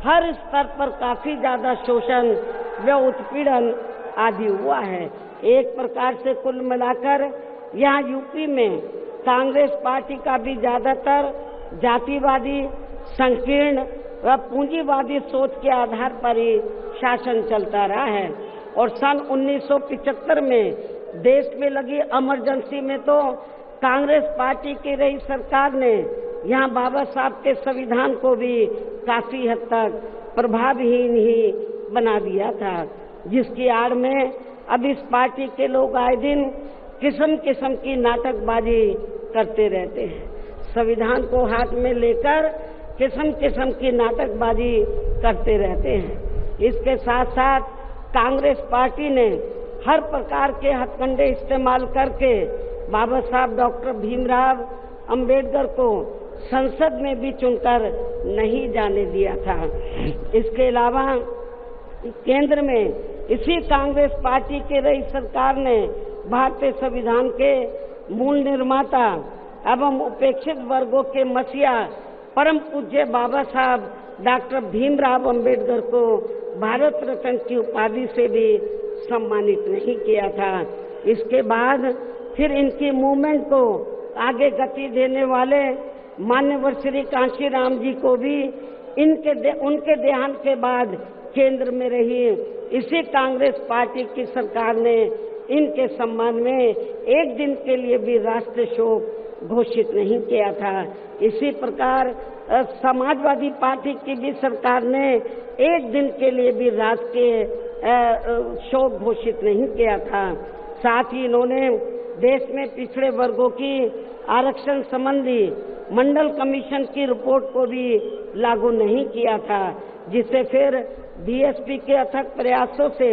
हर स्तर पर काफी ज्यादा शोषण व उत्पीड़न आदि हुआ है। एक प्रकार से कुल मिलाकर यहाँ यूपी में कांग्रेस पार्टी का भी ज्यादातर जातिवादी, संकीर्ण व पूंजीवादी सोच के आधार पर ही शासन चलता रहा है। और सन 1975 में देश में लगी इमरजेंसी में तो कांग्रेस पार्टी की रही सरकार ने यहाँ बाबा साहब के संविधान को भी काफी हद तक प्रभावहीन ही बना दिया था, जिसकी आड़ में अब इस पार्टी के लोग आए दिन किस्म किस्म की नाटकबाजी करते रहते हैं। संविधान को हाथ में लेकर किस्म किस्म की नाटकबाजी करते रहते हैं। इसके साथ साथ कांग्रेस पार्टी ने हर प्रकार के हथकंडे इस्तेमाल करके बाबा साहब डॉक्टर भीमराव अंबेडकर को संसद में भी चुनकर नहीं जाने दिया था। इसके अलावा केंद्र में इसी कांग्रेस पार्टी के रही सरकार ने भारतीय संविधान के मूल निर्माता एवं उपेक्षित वर्गों के मसीहा परम पूज्य बाबा साहब डॉक्टर भीमराव अंबेडकर को भारत रत्न की उपाधि से भी सम्मानित नहीं किया था। इसके बाद फिर इनकी मूवमेंट को आगे गति देने वाले मान्यवर श्री कांशीराम जी को भी उनके देहांत के बाद केंद्र में रही इसी कांग्रेस पार्टी की सरकार ने इनके सम्मान में एक दिन के लिए भी राष्ट्रीय शोक घोषित नहीं किया था। इसी प्रकार समाजवादी पार्टी की भी सरकार ने एक दिन के लिए भी राष्ट्रीय शोक घोषित नहीं किया था। साथ ही इन्होंने देश में पिछड़े वर्गों की आरक्षण संबंधी मंडल कमीशन की रिपोर्ट को भी लागू नहीं किया था, जिसे फिर बीएसपी के अथक प्रयासों से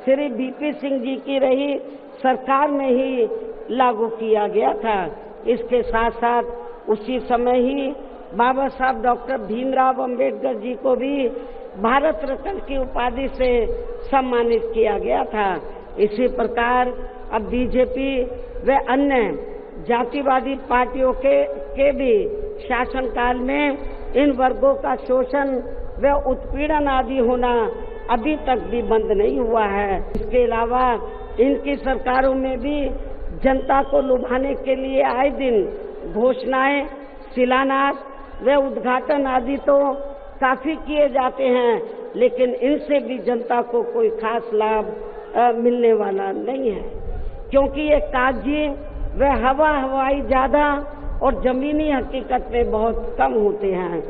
श्री बीपी सिंह जी की रही सरकार में ही लागू किया गया था। इसके साथ साथ उसी समय ही बाबा साहब डॉक्टर भीमराव अंबेडकर जी को भी भारत रत्न की उपाधि से सम्मानित किया गया था। इसी प्रकार अब बीजेपी व अन्य जातिवादी पार्टियों के भी शासनकाल में इन वर्गों का शोषण व उत्पीड़न आदि होना अभी तक भी बंद नहीं हुआ है। इसके अलावा इनकी सरकारों में भी जनता को लुभाने के लिए आए दिन घोषणाएं, शिलान्यास व उद्घाटन आदि तो काफी किए जाते हैं, लेकिन इनसे भी जनता को कोई खास लाभ मिलने वाला नहीं है, क्योंकि ये कागजी व हवाई ज्यादा और जमीनी हकीकत में बहुत कम होते हैं।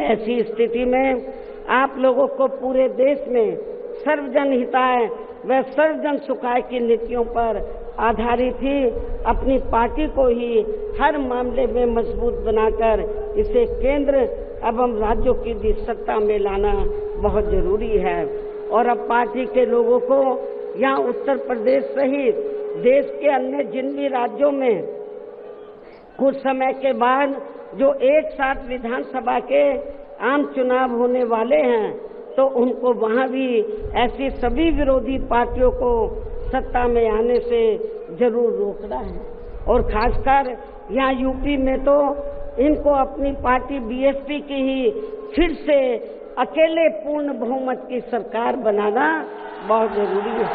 ऐसी स्थिति में आप लोगों को पूरे देश में सर्वजन हिताय व सर्वजन सुखाय की नीतियों पर आधारित ही अपनी पार्टी को ही हर मामले में मजबूत बनाकर इसे केंद्र एवं राज्यों की भी सत्ता में लाना बहुत जरूरी है। और अब पार्टी के लोगों को यहाँ उत्तर प्रदेश सहित देश के अन्य जिन भी राज्यों में कुछ समय के बाद जो एक साथ विधानसभा के आम चुनाव होने वाले हैं, तो उनको वहाँ भी ऐसी सभी विरोधी पार्टियों को सत्ता में आने से जरूर रोकना है। और खासकर यहाँ यूपी में तो इनको अपनी पार्टी बीएसपी की ही फिर से अकेले पूर्ण बहुमत की सरकार बनाना बहुत जरूरी है,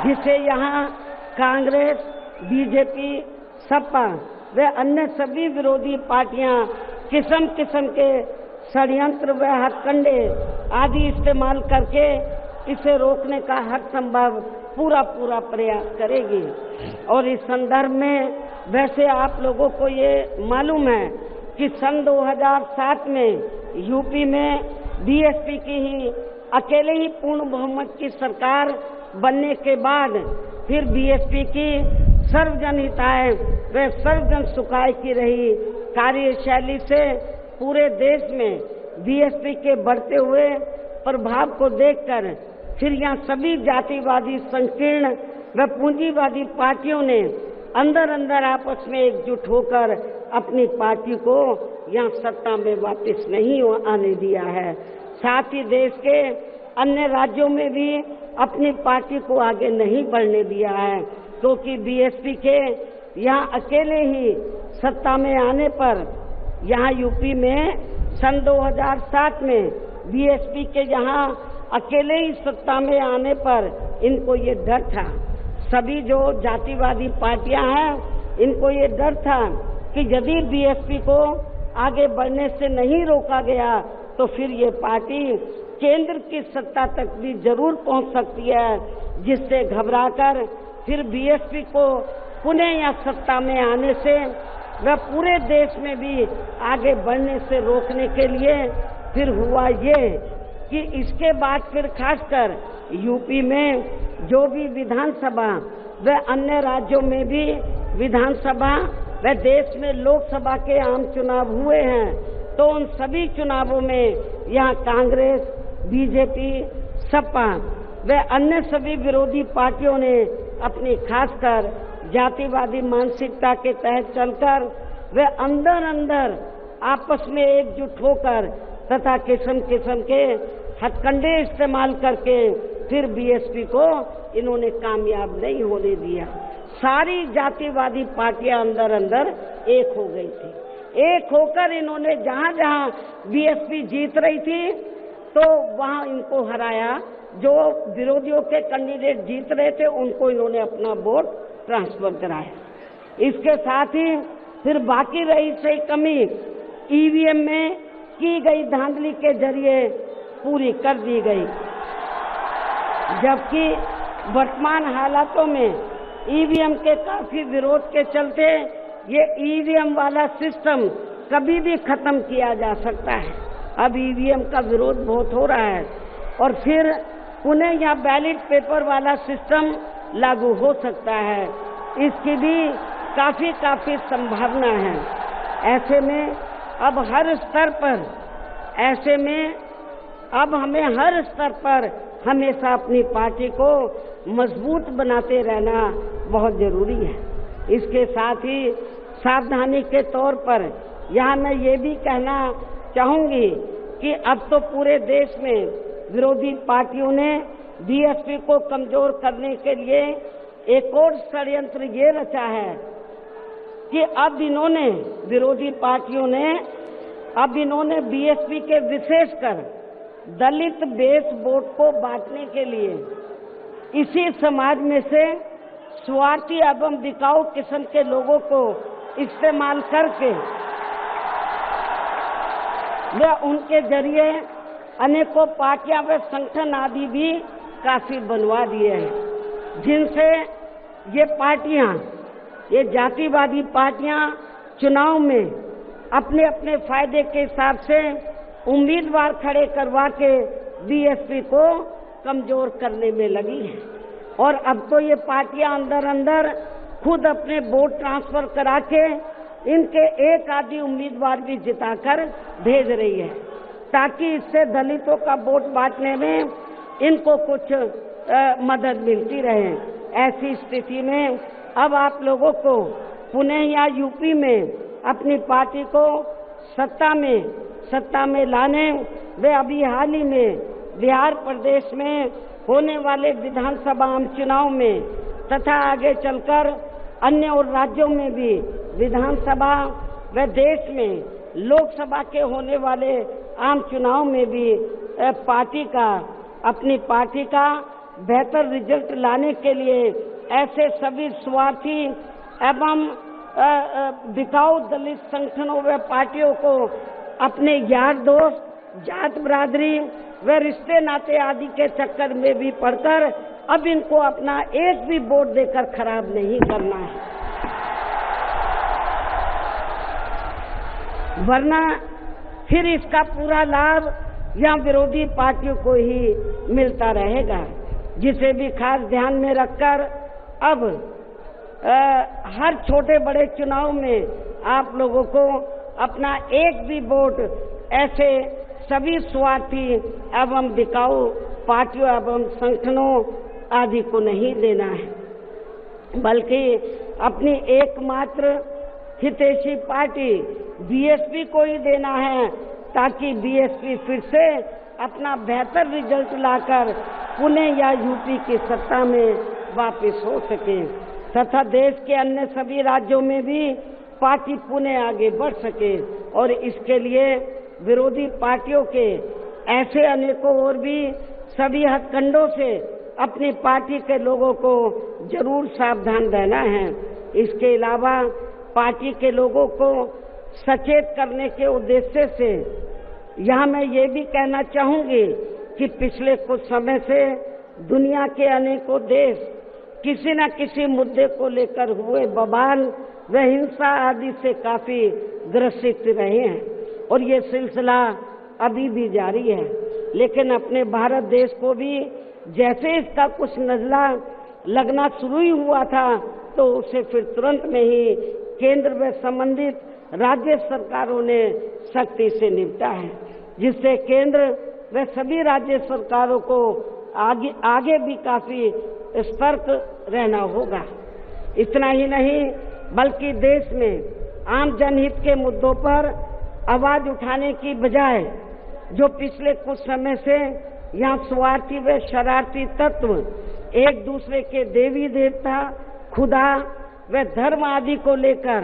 जिसे यहाँ कांग्रेस, बीजेपी, सपा व अन्य सभी विरोधी पार्टियां किस्म किस्म के षड्यंत्र व हथकंडे आदि इस्तेमाल करके इसे रोकने का हर संभव पूरा प्रयास करेगी। और इस संदर्भ में वैसे आप लोगों को ये मालूम है कि सन 2007 में यूपी में बीएसपी की ही अकेले ही पूर्ण बहुमत की सरकार बनने के बाद फिर बीएसपी की सर्वजन हिताय व सर्वजन सुखाय की रही कार्यशैली से पूरे देश में बीएसपी के बढ़ते हुए प्रभाव को देखकर फिर यहाँ सभी जातिवादी, संकीर्ण व पूंजीवादी पार्टियों ने अंदर आपस में एकजुट होकर अपनी पार्टी को यहाँ सत्ता में वापस नहीं आने दिया है। साथ ही देश के अन्य राज्यों में भी अपनी पार्टी को आगे नहीं बढ़ने दिया है, क्योंकि बीएसपी के यहाँ अकेले ही सत्ता में आने पर यहाँ यूपी में सन 2007 में बीएसपी के यहाँ अकेले ही सत्ता में आने पर इनको ये डर था, सभी जो जातिवादी पार्टियां हैं इनको ये डर था कि यदि बीएसपी को आगे बढ़ने से नहीं रोका गया तो फिर ये पार्टी केंद्र की सत्ता तक भी जरूर पहुंच सकती है, जिससे घबराकर फिर बीएसपी को पुनः या सत्ता में आने से व पूरे देश में भी आगे बढ़ने से रोकने के लिए फिर हुआ ये कि इसके बाद फिर खासकर यूपी में जो भी विधानसभा व अन्य राज्यों में भी विधानसभा व देश में लोकसभा के आम चुनाव हुए हैं, तो उन सभी चुनावों में यहाँ कांग्रेस, बीजेपी, सपा व अन्य सभी विरोधी पार्टियों ने अपनी खासकर जातिवादी मानसिकता के तहत चलकर वे अंदर आपस में एकजुट होकर तथा किस्म किस्म के हथकंडे इस्तेमाल करके फिर बीएसपी को इन्होंने कामयाब नहीं होने दिया। सारी जातिवादी पार्टियां अंदर एक हो गई थी। एक होकर इन्होंने जहां बीएसपी जीत रही थी तो वहां इनको हराया, जो विरोधियों के कैंडिडेट जीत रहे थे उनको इन्होंने अपना वोट ट्रांसफर कराया। इसके साथ ही फिर बाकी रही सही कमी ईवीएम में की गई धांधली के जरिए पूरी कर दी गई, जबकि वर्तमान हालातों में ईवीएम के काफी विरोध के चलते ये ईवीएम वाला सिस्टम कभी भी खत्म किया जा सकता है। अब ईवीएम का विरोध बहुत हो रहा है और फिर पुनः यहाँ बैलेट पेपर वाला सिस्टम लागू हो सकता है, इसकी भी काफी संभावना है। ऐसे में अब हर स्तर पर हमें हर स्तर पर हमेशा अपनी पार्टी को मजबूत बनाते रहना बहुत जरूरी है। इसके साथ ही सावधानी के तौर पर यहाँ मैं ये भी कहना चाहूंगी कि अब तो पूरे देश में विरोधी पार्टियों ने बीएसपी को कमजोर करने के लिए एक और षड्यंत्र ये रचा है कि अब इन्होंने विरोधी पार्टियों ने बीएसपी के विशेषकर दलित बेस वोट को बांटने के लिए इसी समाज में से स्वार्थी एवं बिकाऊ किस्म के लोगों को इस्तेमाल करके व उनके जरिए अनेकों पार्टियां व संगठन आदि भी काफी बनवा दिए हैं, जिनसे ये जातिवादी पार्टियां चुनाव में अपने अपने फायदे के हिसाब से उम्मीदवार खड़े करवा के बीएसपी को कमजोर करने में लगी है। और अब तो ये पार्टियां अंदर खुद अपने वोट ट्रांसफर करा के इनके एक आदि उम्मीदवार भी जिताकर भेज रही है, ताकि इससे दलितों का वोट बांटने में इनको कुछ मदद मिलती रहे। ऐसी स्थिति में अब आप लोगों को पुणे या यूपी में अपनी पार्टी को सत्ता में लाने व अभी हाल ही में बिहार प्रदेश में होने वाले विधानसभा आम चुनाव में तथा आगे चलकर अन्य और राज्यों में भी विधानसभा व देश में लोकसभा के होने वाले आम चुनाव में भी अपनी पार्टी का बेहतर रिजल्ट लाने के लिए ऐसे सभी स्वार्थी एवं बिकाऊ दलित संगठनों व पार्टियों को अपने यार दोस्त, जात बिरादरी व रिश्ते नाते आदि के चक्कर में भी पड़कर अब इनको अपना एक भी वोट देकर खराब नहीं करना है, वरना फिर इसका पूरा लाभ या विरोधी पार्टियों को ही मिलता रहेगा। जिसे भी खास ध्यान में रखकर अब हर छोटे बड़े चुनाव में आप लोगों को अपना एक भी वोट ऐसे सभी स्वार्थी एवं बिकाऊ पार्टियों एवं संगठनों आदि को नहीं देना है, बल्कि अपनी एकमात्र हितैषी पार्टी बीएसपी को ही देना है, ताकि बीएसपी फिर से अपना बेहतर रिजल्ट लाकर पुणे या यूपी की सत्ता में वापस हो सके तथा देश के अन्य सभी राज्यों में भी पार्टी पुणे आगे बढ़ सके। और इसके लिए विरोधी पार्टियों के ऐसे अनेकों और भी सभी हथकंडों से अपनी पार्टी के लोगों को जरूर सावधान रहना है। इसके अलावा पार्टी के लोगों को सचेत करने के उद्देश्य से यहाँ मैं ये भी कहना चाहूंगी कि पिछले कुछ समय से दुनिया के अनेकों देश किसी न किसी मुद्दे को लेकर हुए बवाल व हिंसा आदि से काफी ग्रसित रहे हैं और ये सिलसिला अभी भी जारी है। लेकिन अपने भारत देश को भी जैसे इसका कुछ नजला लगना शुरू ही हुआ था तो उसे फिर तुरंत में ही केंद्र व संबंधित राज्य सरकारों ने सख्ती से निपटा है, जिससे केंद्र व सभी राज्य सरकारों को आगे भी काफी सतर्क रहना होगा। इतना ही नहीं बल्कि देश में आम जनहित के मुद्दों पर आवाज उठाने की बजाय जो पिछले कुछ समय से यहाँ स्वार्थी व शरारती तत्व एक दूसरे के देवी देवता, खुदा व धर्म आदि को लेकर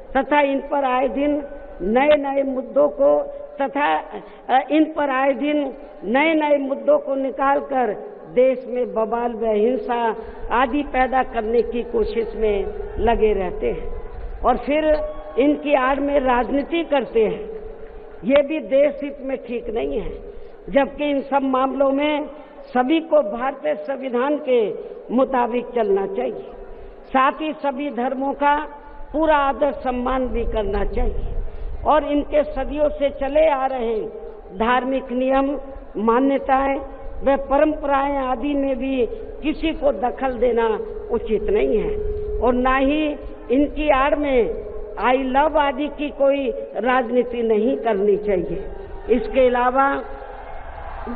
तथा इन पर आए दिन नए नए मुद्दों को निकालकर देश में बवाल व हिंसा आदि पैदा करने की कोशिश में लगे रहते हैं और फिर इनकी आड़ में राजनीति करते हैं। ये भी देश हित में ठीक नहीं है, जबकि इन सब मामलों में सभी को भारतीय संविधान के मुताबिक चलना चाहिए। साथ ही सभी धर्मों का पूरा आदर सम्मान भी करना चाहिए और इनके सदियों से चले आ रहे धार्मिक नियम, मान्यताएं व परंपराएं आदि में भी किसी को दखल देना उचित नहीं है और न ही इनकी आड़ में आई लव आदि की कोई राजनीति नहीं करनी चाहिए। इसके अलावा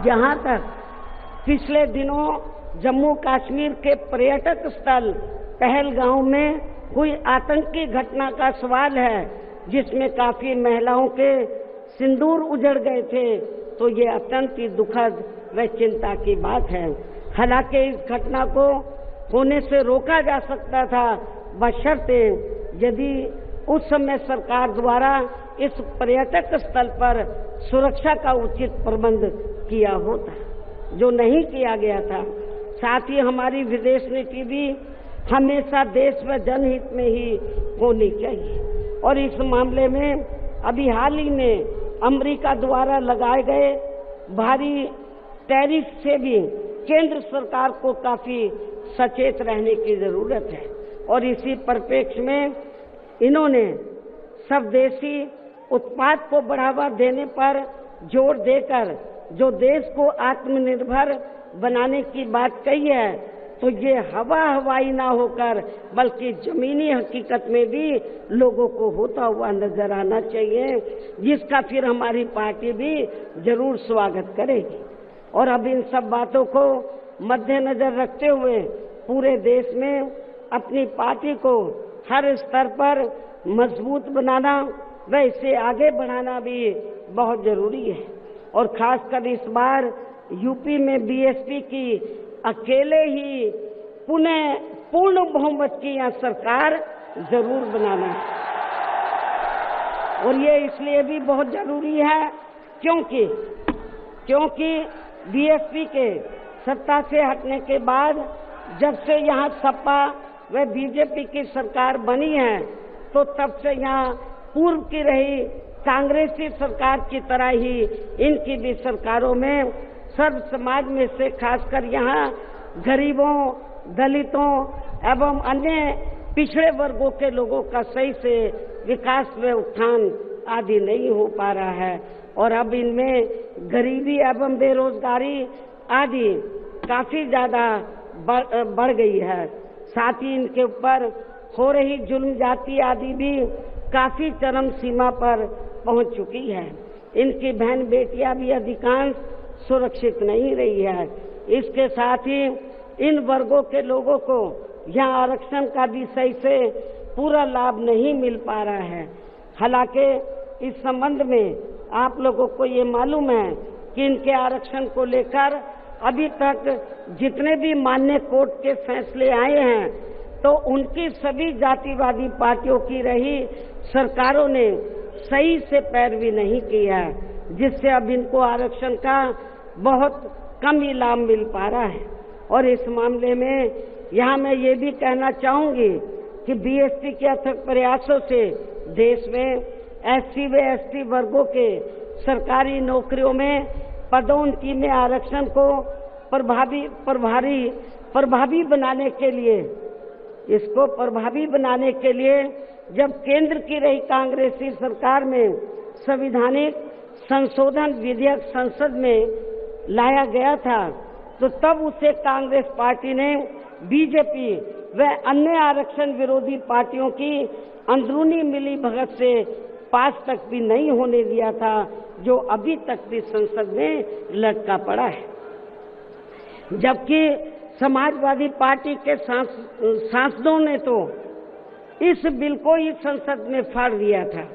जहां तक पिछले दिनों जम्मू कश्मीर के पर्यटक स्थल पहलगांव में हुई आतंकी घटना का सवाल है, जिसमें काफी महिलाओं के सिंदूर उजड़ गए थे, तो ये अत्यंत ही दुखद व चिंता की बात है। हालांकि इस घटना को होने से रोका जा सकता था, बशर्ते यदि उस समय सरकार द्वारा इस पर्यटक स्थल पर सुरक्षा का उचित प्रबंध किया होता, जो नहीं किया गया था। साथ ही हमारी विदेश नीति भी हमेशा देश व जनहित में ही होनी चाहिए और इस मामले में अभी हाल ही में अमेरिका द्वारा लगाए गए भारी टैरिफ से भी केंद्र सरकार को काफी सचेत रहने की जरूरत है और इसी परिप्रेक्ष्य में इन्होंने स्वदेशी उत्पाद को बढ़ावा देने पर जोर देकर जो देश को आत्मनिर्भर बनाने की बात कही है, तो ये हवाई ना होकर बल्कि जमीनी हकीकत में भी लोगों को होता हुआ नजर आना चाहिए, जिसका फिर हमारी पार्टी भी जरूर स्वागत करेगी। और अब इन सब बातों को मद्देनजर रखते हुए पूरे देश में अपनी पार्टी को हर स्तर पर मजबूत बनाना व इसे आगे बढ़ाना भी बहुत जरूरी है और खासकर इस बार यूपी में बीएसपी की अकेले ही पुनः पूर्ण बहुमत की यहाँ सरकार जरूर बनाना है। और ये इसलिए भी बहुत जरूरी है क्योंकि बीएसपी के सत्ता से हटने के बाद जब से यहाँ सपा व बीजेपी की सरकार बनी है तो तब से यहाँ पूर्व की रही कांग्रेसी सरकार की तरह ही इनकी भी सरकारों में सर्व समाज में से खासकर यहाँ गरीबों, दलितों एवं अन्य पिछड़े वर्गों के लोगों का सही से विकास व उत्थान आदि नहीं हो पा रहा है। और अब इनमें गरीबी एवं बेरोजगारी आदि काफी ज्यादा बढ़ गई है। साथ ही इनके ऊपर हो रही जुल्म जाति आदि भी काफी चरम सीमा पर पहुंच चुकी है। इनकी बहन बेटियां भी अधिकांश सुरक्षित नहीं रही है। इसके साथ ही इन वर्गों के लोगों को यहाँ आरक्षण का भी सही से पूरा लाभ नहीं मिल पा रहा है। हालांकि इस संबंध में आप लोगों को ये मालूम है कि इनके आरक्षण को लेकर अभी तक जितने भी मान्य कोर्ट के फैसले आए हैं तो उनकी सभी जातिवादी पार्टियों की रही सरकारों ने सही से पैरवी नहीं की है, जिससे अब इनको आरक्षण का बहुत कम ही लाभ मिल पा रहा है। और इस मामले में यहाँ मैं ये भी कहना चाहूंगी कि बीएसपी के अथक प्रयासों से देश में एससी व एसटी वर्गों के सरकारी नौकरियों में पदोन्नति में आरक्षण को प्रभावी बनाने के लिए जब केंद्र की रही कांग्रेसी सरकार में संविधानिक संशोधन विधेयक संसद में लाया गया था तो तब उसे कांग्रेस पार्टी ने बीजेपी व अन्य आरक्षण विरोधी पार्टियों की अंदरूनी मिलीभगत से पास तक भी नहीं होने दिया था, जो अभी तक भी संसद में लटका पड़ा है। जबकि समाजवादी पार्टी के सांसदों ने तो इस बिल को ही संसद में फाड़ दिया था।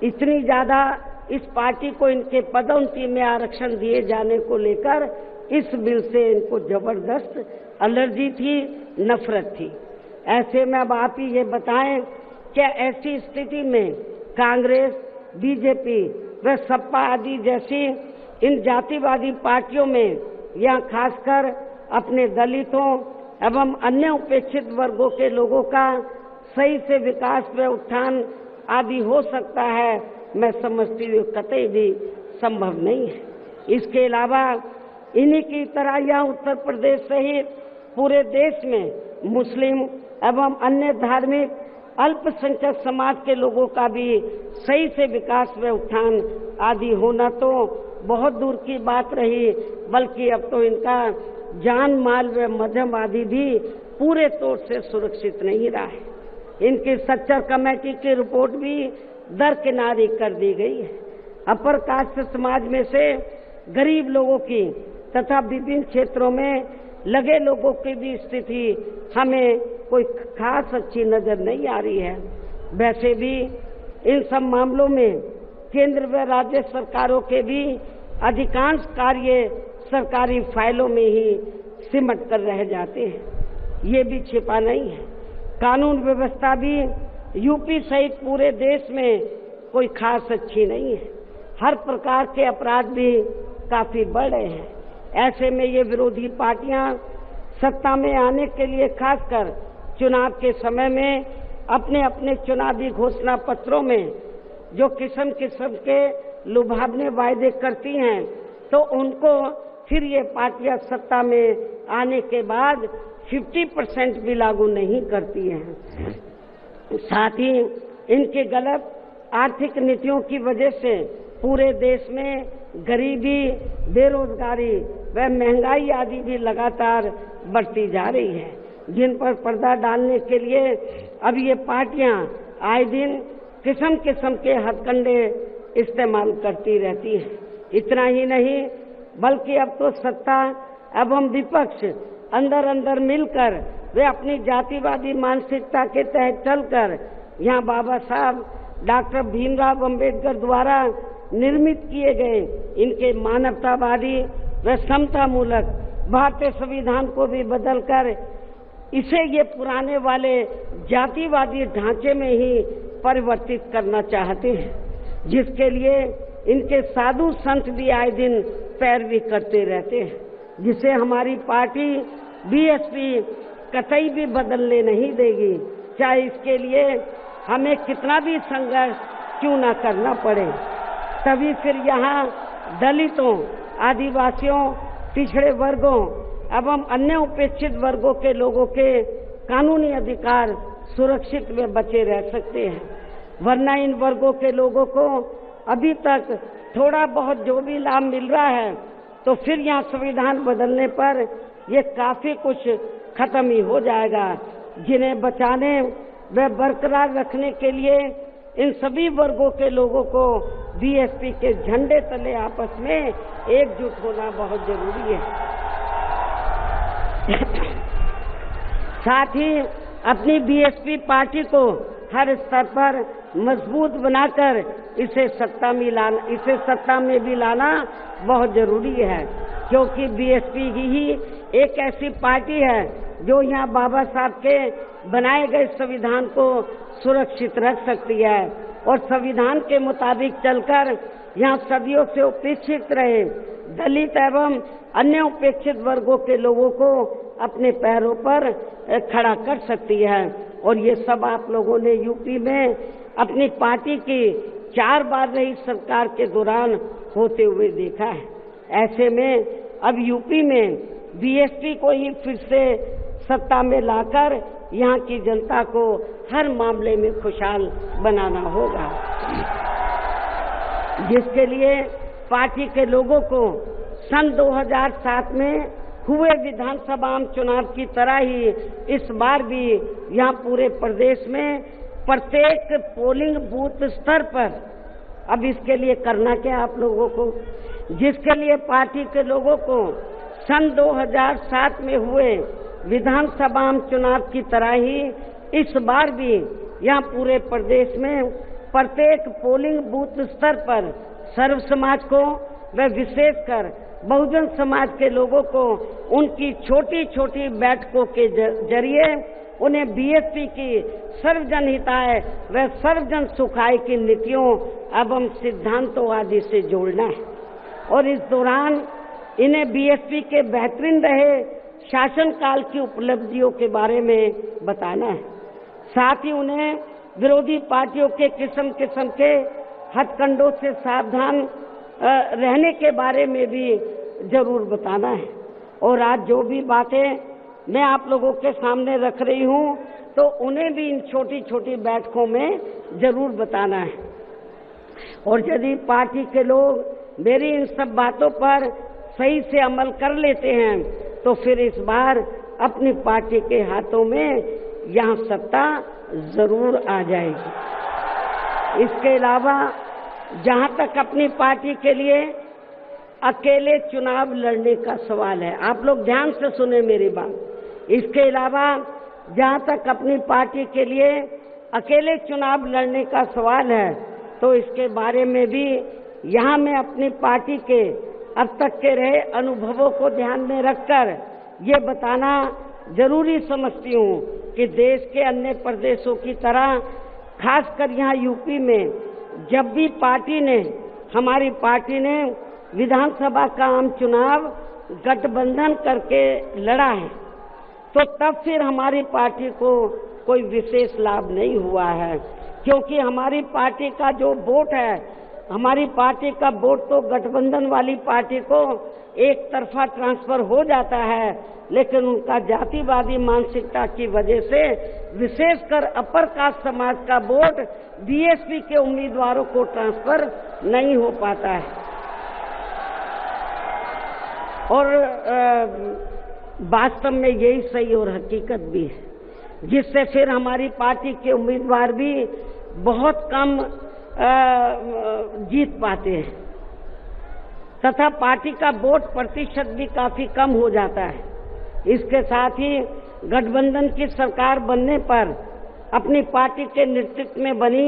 इतनी ज्यादा इस पार्टी को इनके पदोन्नति में आरक्षण दिए जाने को लेकर इस बिल से इनको जबरदस्त एलर्जी थी, नफरत थी। ऐसे में अब आप ही ये बताएं, क्या ऐसी स्थिति में कांग्रेस, बीजेपी व सपा आदि जैसी इन जातिवादी पार्टियों में या खासकर अपने दलितों एवं अन्य उपेक्षित वर्गों के लोगों का सही से विकास व उत्थान आदि हो सकता है? मैं समझती हूँ कतई भी संभव नहीं है। इसके अलावा इन्हीं की तरह यहाँ उत्तर प्रदेश सहित पूरे देश में मुस्लिम एवं अन्य धार्मिक अल्पसंख्यक समाज के लोगों का भी सही से विकास व उत्थान आदि होना तो बहुत दूर की बात रही, बल्कि अब तो इनका जान माल व मध्यम आदि भी पूरे तौर से सुरक्षित नहीं रहा है। इनकी सच्चर कमेटी की रिपोर्ट भी दरकिनारी कर दी गई है। अपर कास्ट समाज में से गरीब लोगों की तथा विभिन्न क्षेत्रों में लगे लोगों की भी स्थिति हमें कोई खास अच्छी नजर नहीं आ रही है। वैसे भी इन सब मामलों में केंद्र व राज्य सरकारों के भी अधिकांश कार्य सरकारी फाइलों में ही सिमट कर रह जाते हैं। ये भी छिपा नहीं है। कानून व्यवस्था भी यूपी सहित पूरे देश में कोई खास अच्छी नहीं है। हर प्रकार के अपराध भी काफी बढ़ रहे हैं। ऐसे में ये विरोधी पार्टियां सत्ता में आने के लिए खासकर चुनाव के समय में अपने अपने चुनावी घोषणा पत्रों में जो किस्म किस्म के लुभावने वायदे करती हैं, तो उनको फिर ये पार्टियां सत्ता में आने के बाद 50% भी लागू नहीं करती हैं। साथ ही इनके गलत आर्थिक नीतियों की वजह से पूरे देश में गरीबी, बेरोजगारी व महंगाई आदि भी लगातार बढ़ती जा रही है, जिन पर पर्दा डालने के लिए अब ये पार्टियां आए दिन किस्म किस्म के हथकंडे इस्तेमाल करती रहती हैं। इतना ही नहीं, बल्कि अब तो सत्ता एवं विपक्ष अंदर अंदर मिलकर वे अपनी जातिवादी मानसिकता के तहत चलकर यहाँ बाबा साहब डॉक्टर भीमराव अंबेडकर द्वारा निर्मित किए गए इनके मानवतावादी व समतामूलक भारतीय संविधान को भी बदलकर इसे ये पुराने वाले जातिवादी ढांचे में ही परिवर्तित करना चाहते हैं, जिसके लिए इनके साधु संत भी आए दिन पैरवी करते रहते हैं, जिसे हमारी पार्टी बीएसपी कतई भी बदलने नहीं देगी, चाहे इसके लिए हमें कितना भी संघर्ष क्यों ना करना पड़े। तभी फिर यहाँ दलितों, आदिवासियों, पिछड़े वर्गों एवं अन्य उपेक्षित वर्गों के लोगों के कानूनी अधिकार सुरक्षित व बचे रह सकते हैं, वरना इन वर्गों के लोगों को अभी तक थोड़ा बहुत जो भी लाभ मिल रहा है, तो फिर यहाँ संविधान बदलने पर ये काफी कुछ खत्म ही हो जाएगा, जिन्हें बचाने व बरकरार रखने के लिए इन सभी वर्गों के लोगों को बीएसपी के झंडे तले आपस में एकजुट होना बहुत जरूरी है। साथ ही अपनी बीएसपी पार्टी को हर स्तर पर मजबूत बनाकर इसे सत्ता में भी लाना बहुत जरूरी है, क्योंकि बीएसपी ही एक ऐसी पार्टी है जो यहाँ बाबा साहब के बनाए गए संविधान को सुरक्षित रख सकती है और संविधान के मुताबिक चलकर यहाँ सदियों से उपेक्षित रहे दलित एवं अन्य उपेक्षित वर्गों के लोगों को अपने पैरों पर खड़ा कर सकती है। और ये सब आप लोगों ने यूपी में अपनी पार्टी की 4 बार रही सरकार के दौरान होते हुए देखा है। ऐसे में अब यूपी में बीएसपी को ही फिर से सत्ता में लाकर यहाँ की जनता को हर मामले में खुशहाल बनाना होगा, जिसके लिए पार्टी के लोगों को सन 2007 में हुए विधानसभा चुनाव की तरह ही इस बार भी यहाँ पूरे प्रदेश में प्रत्येक पोलिंग बूथ स्तर पर अब इसके लिए करना क्या आप लोगों को, जिसके लिए पार्टी के लोगों को सन 2007 में हुए विधानसभा चुनाव की तरह ही इस बार भी यहाँ पूरे प्रदेश में प्रत्येक पोलिंग बूथ स्तर पर सर्व समाज को व विशेषकर बहुजन समाज के लोगों को उनकी छोटी छोटी बैठकों के जरिए उन्हें बीएसपी की सर्वजन हिताय व सर्वजन सुखाय की नीतियों एवं सिद्धांतों आदि से जोड़ना है और इस दौरान इन्हें बीएसपी के बेहतरीन रहे शासनकाल की उपलब्धियों के बारे में बताना है। साथ ही उन्हें विरोधी पार्टियों के किस्म किस्म के हथकंडों से सावधान रहने के बारे में भी जरूर बताना है। और आज जो भी बातें मैं आप लोगों के सामने रख रही हूँ तो उन्हें भी इन छोटी छोटी बैठकों में जरूर बताना है। और यदि पार्टी के लोग मेरी इन सब बातों पर सही से अमल कर लेते हैं तो फिर इस बार अपनी पार्टी के हाथों में यहाँ सत्ता जरूर आ जाएगी। इसके अलावा जहाँ तक अपनी पार्टी के लिए अकेले चुनाव लड़ने का सवाल है, आप लोग ध्यान से सुने मेरी बात। इसके अलावा जहाँ तक अपनी पार्टी के लिए अकेले चुनाव लड़ने का सवाल है तो इसके बारे में भी यहाँ मैं अपनी पार्टी के अब तक के रहे अनुभवों को ध्यान में रखकर ये बताना जरूरी समझती हूँ कि देश के अन्य प्रदेशों की तरह खासकर यहाँ यूपी में जब भी हमारी पार्टी ने विधानसभा का आम चुनाव गठबंधन करके लड़ा है तो तब फिर हमारी पार्टी को कोई विशेष लाभ नहीं हुआ है, क्योंकि हमारी पार्टी का जो वोट है, हमारी पार्टी का वोट तो गठबंधन वाली पार्टी को एक तरफा ट्रांसफर हो जाता है, लेकिन उनका जातिवादी मानसिकता की वजह से विशेषकर अपर कास्ट समाज का वोट बीएसपी के उम्मीदवारों को ट्रांसफर नहीं हो पाता है। और वास्तव में यही सही और हकीकत भी है, जिससे फिर हमारी पार्टी के उम्मीदवार भी बहुत कम जीत पाते हैं तथा पार्टी का वोट प्रतिशत भी काफी कम हो जाता है। इसके साथ ही गठबंधन की सरकार बनने पर अपनी पार्टी के नेतृत्व में बनी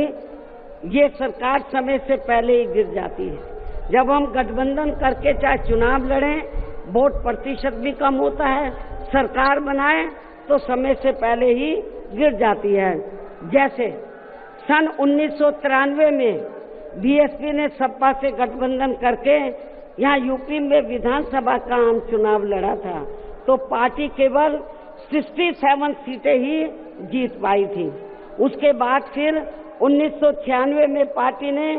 ये सरकार समय से पहले ही गिर जाती है। जब हम गठबंधन करके चाहे चुनाव लड़ें वोट प्रतिशत भी कम होता है, सरकार बनाए तो समय से पहले ही गिर जाती है। जैसे सन 1993 में बीएसपी ने सपा से गठबंधन करके यहाँ यूपी में विधानसभा का आम चुनाव लड़ा था, तो पार्टी केवल 67 सीटें ही जीत पाई थी। उसके बाद फिर 1996 में पार्टी ने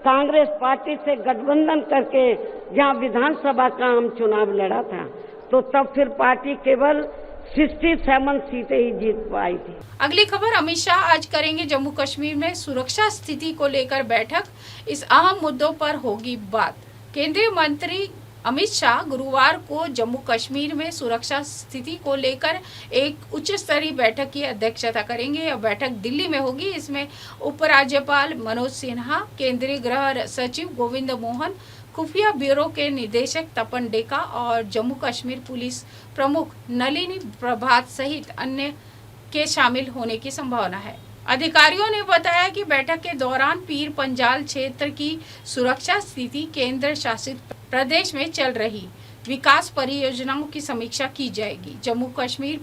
कांग्रेस पार्टी से गठबंधन करके जहां विधानसभा का आम चुनाव लड़ा था, तो तब फिर पार्टी केवल 67 सीटें ही जीत पाई थी। अगली खबर, अमित शाह आज करेंगे जम्मू कश्मीर में सुरक्षा स्थिति को लेकर बैठक, इस अहम मुद्दों पर होगी बात। केंद्रीय मंत्री अमित शाह गुरुवार को जम्मू कश्मीर में सुरक्षा स्थिति को लेकर एक उच्च स्तरीय बैठक की अध्यक्षता करेंगे। यह बैठक दिल्ली में होगी। इसमें उपराज्यपाल मनोज सिन्हा, केंद्रीय गृह सचिव गोविंद मोहन, खुफिया ब्यूरो के निदेशक तपन डेका और जम्मू कश्मीर पुलिस प्रमुख नलिनी प्रभात सहित अन्य के शामिल होने की संभावना है। अधिकारियों ने बताया कि बैठक के दौरान पीर पंजाल क्षेत्र की सुरक्षा स्थिति, केंद्र शासित प्रदेश में चल रही विकास परियोजनाओं की समीक्षा की जाएगी। जम्मू कश्मीर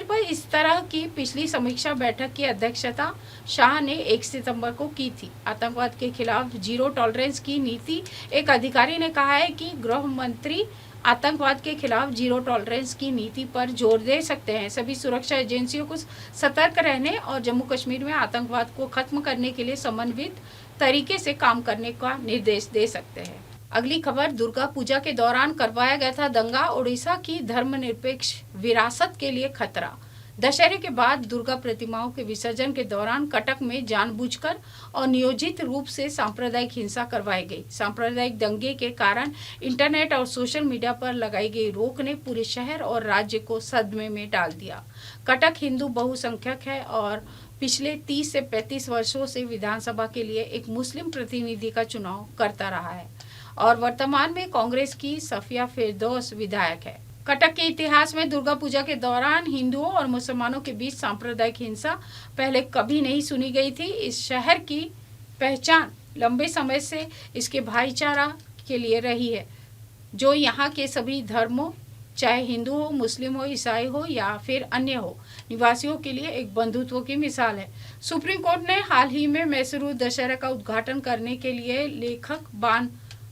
पर इस तरह की पिछली समीक्षा बैठक की अध्यक्षता शाह ने 1 सितंबर को की थी। आतंकवाद के खिलाफ जीरो टॉलरेंस की नीति, एक अधिकारी ने कहा है कि गृह मंत्री आतंकवाद के खिलाफ जीरो टॉलरेंस की नीति पर जोर दे सकते हैं। सभी सुरक्षा एजेंसियों को सतर्क रहने और जम्मू कश्मीर में आतंकवाद को खत्म करने के लिए समन्वित तरीके से काम करने का निर्देश दे सकते हैं। अगली खबर, दुर्गा पूजा के दौरान करवाया गया था दंगा, ओडिशा की धर्मनिरपेक्ष विरासत के लिए खतरा। दशहरे के बाद दुर्गा प्रतिमाओं के विसर्जन के दौरान कटक में जानबूझकर और नियोजित रूप से सांप्रदायिक हिंसा करवाई गई। सांप्रदायिक दंगे के कारण इंटरनेट और सोशल मीडिया पर लगाई गई रोक ने पूरे शहर और राज्य को सदमे में डाल दिया। कटक हिंदू बहुसंख्यक है और पिछले 30 से 35 वर्षों से विधानसभा के लिए एक मुस्लिम प्रतिनिधि का चुनाव करता रहा है और वर्तमान में कांग्रेस की सफिया फिरदौस विधायक है। कटक के इतिहास में दुर्गा पूजा के दौरान हिंदुओं और मुसलमानों के बीच सांप्रदायिक हिंसा पहले कभी नहीं सुनी गई थी। इस शहर की पहचान लंबे समय से इसके भाईचारा के लिए रही है, जो यहाँ के सभी धर्मों, चाहे हिंदू हो, मुस्लिम हो, ईसाई हो या फिर अन्य हो, निवासियों के लिए एक बंधुत्व की मिसाल है। सुप्रीम कोर्ट ने हाल ही में मैसूरू दशहरा का उद्घाटन करने के लिए लेखक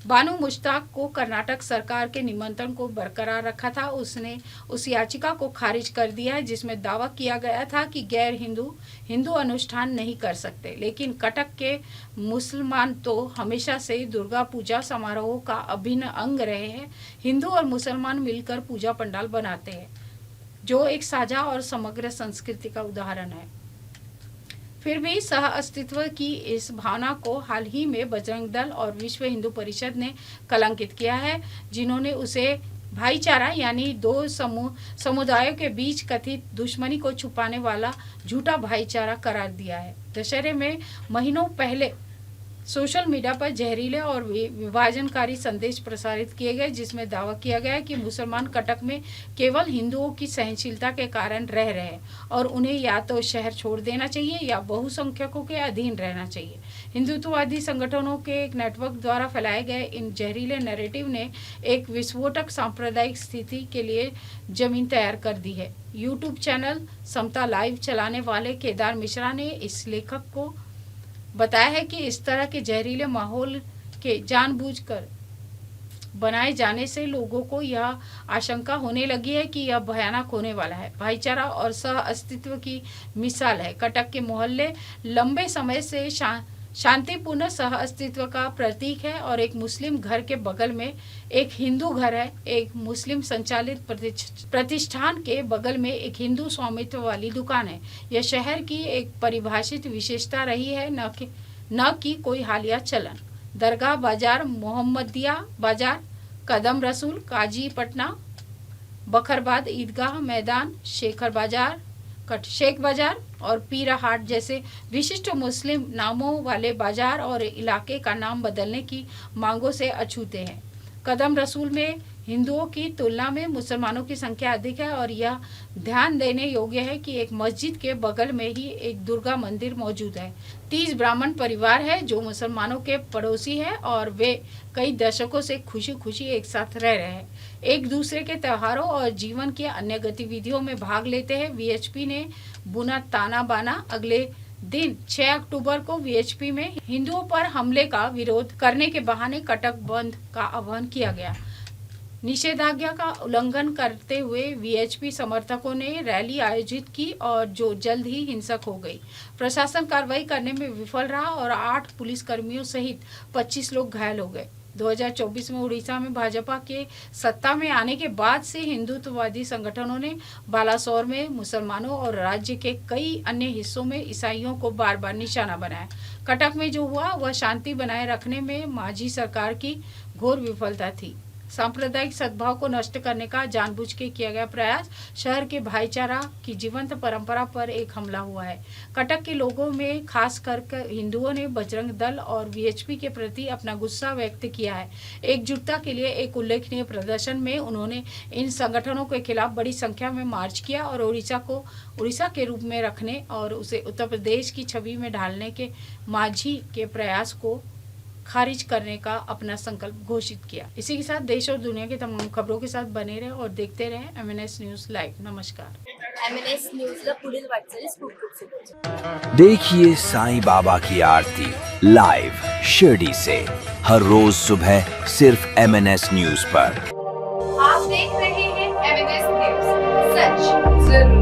बानू मुश्ताक को कर्नाटक सरकार के निमंत्रण को बरकरार रखा था। उसने उस याचिका को खारिज कर दिया है जिसमें दावा किया गया था कि गैर हिंदू अनुष्ठान नहीं कर सकते, लेकिन कटक के मुसलमान तो हमेशा से दुर्गा पूजा समारोह का अभिन्न अंग रहे हैं। हिंदू और मुसलमान मिलकर पूजा पंडाल बनाते हैं, जो एक साझा और समग्र संस्कृति का उदाहरण है। फिर भी सह अस्तित्व की इस भावना को हाल ही में बजरंग दल और विश्व हिंदू परिषद ने कलंकित किया है, जिन्होंने उसे भाईचारा यानी दो समुदायों के बीच कथित दुश्मनी को छुपाने वाला झूठा भाईचारा करार दिया है। दशहरे में महीनों पहले सोशल मीडिया पर जहरीले और विभाजनकारी संदेश प्रसारित किए गए, जिसमें दावा किया गया कि मुसलमान कटक में केवल हिंदुओं की सहनशीलता के कारण रह रहे हैं और उन्हें या तो शहर छोड़ देना चाहिए या बहुसंख्यकों के अधीन रहना चाहिए। हिंदुत्ववादी संगठनों के एक नेटवर्क द्वारा फैलाए गए इन जहरीले नैरेटिव ने एक विस्फोटक सांप्रदायिक स्थिति के लिए जमीन तैयार कर दी है। यूट्यूब चैनल समता लाइव चलाने वाले केदार मिश्रा ने इस लेखक को बताया है कि इस तरह के जहरीले माहौल के जानबूझकर बनाए जाने से लोगों को यह आशंका होने लगी है कि यह भयानक होने वाला है। भाईचारा और सह अस्तित्व की मिसाल है। कटक के मोहल्ले लंबे समय से शांतिपूर्ण सह अस्तित्व का प्रतीक है और एक मुस्लिम घर के बगल में एक हिंदू घर है। एक मुस्लिम संचालित प्रतिष्ठान के बगल में एक हिंदू स्वामित्व वाली दुकान है। यह शहर की एक परिभाषित विशेषता रही है, न कि कोई हालिया चलन। दरगाह बाजार, मोहम्मदिया बाजार, कदम रसूल, काजी पटना, बखरबाद ईदगाह मैदान, शेख बाजार और पीरा हाट जैसे विशिष्ट मुस्लिम नामों वाले बाजार और इलाके का नाम बदलने की मांगों से अछूते हैं। कदम रसूल में हिंदुओं की तुलना में मुसलमानों की संख्या अधिक है और यह ध्यान देने योग्य है कि एक मस्जिद के बगल में ही एक दुर्गा मंदिर मौजूद है। 30 ब्राह्मण परिवार है जो मुसलमानों के पड़ोसी है और वे कई दशकों से खुशी खुशी एक साथ रह रहे हैं, एक दूसरे के त्योहारों और जीवन की अन्य गतिविधियों में भाग लेते हैं। वीएचपी ने बुना ताना बाना। अगले दिन 6 अक्टूबर को वीएचपी में हिंदुओं पर हमले का विरोध करने के बहाने कटक बंद का आह्वान किया गया। निषेधाज्ञा का उल्लंघन करते हुए वीएचपी समर्थकों ने रैली आयोजित की और जो जल्द ही हिंसक हो गई। प्रशासन कार्रवाई करने में विफल रहा और 8 पुलिसकर्मियों सहित 25 लोग घायल हो गए। 2024 में उड़ीसा में भाजपा के सत्ता में आने के बाद से हिंदुत्ववादी संगठनों ने बालासोर में मुसलमानों और राज्य के कई अन्य हिस्सों में ईसाइयों को बार बार निशाना बनाया। कटक में जो हुआ वह शांति बनाए रखने में मांझी सरकार की घोर विफलता थी। सांप्रदायिक सद्भाव को नष्ट करने का जानबूझ के किया गया प्रयास, शहर के भाईचारा की जीवंत परंपरा पर एक हमला हुआ है। कटक के लोगों में खासकर हिंदुओं ने बजरंग दल और वीएचपी के प्रति अपना गुस्सा व्यक्त किया है। एकजुटता के लिए एक उल्लेखनीय प्रदर्शन में उन्होंने इन संगठनों के खिलाफ बड़ी संख्या में मार्च किया और उड़ीसा के रूप में रखने और उसे उत्तर प्रदेश की छवि में ढालने के मांझी के प्रयास को खारिज करने का अपना संकल्प घोषित किया। इसी के साथ देश और दुनिया की तमाम खबरों के साथ बने रहे और देखते रहे MNS न्यूज लाइव। नमस्कार। MNS न्यूजला पुढील वाटचालीस खूप शुभेच्छा। देखिए साईं बाबा की आरती लाइव शिरडी से हर रोज सुबह सिर्फ MNS न्यूज पर। आप देख रहे हैं MNS न्यूज, सच जरूरी।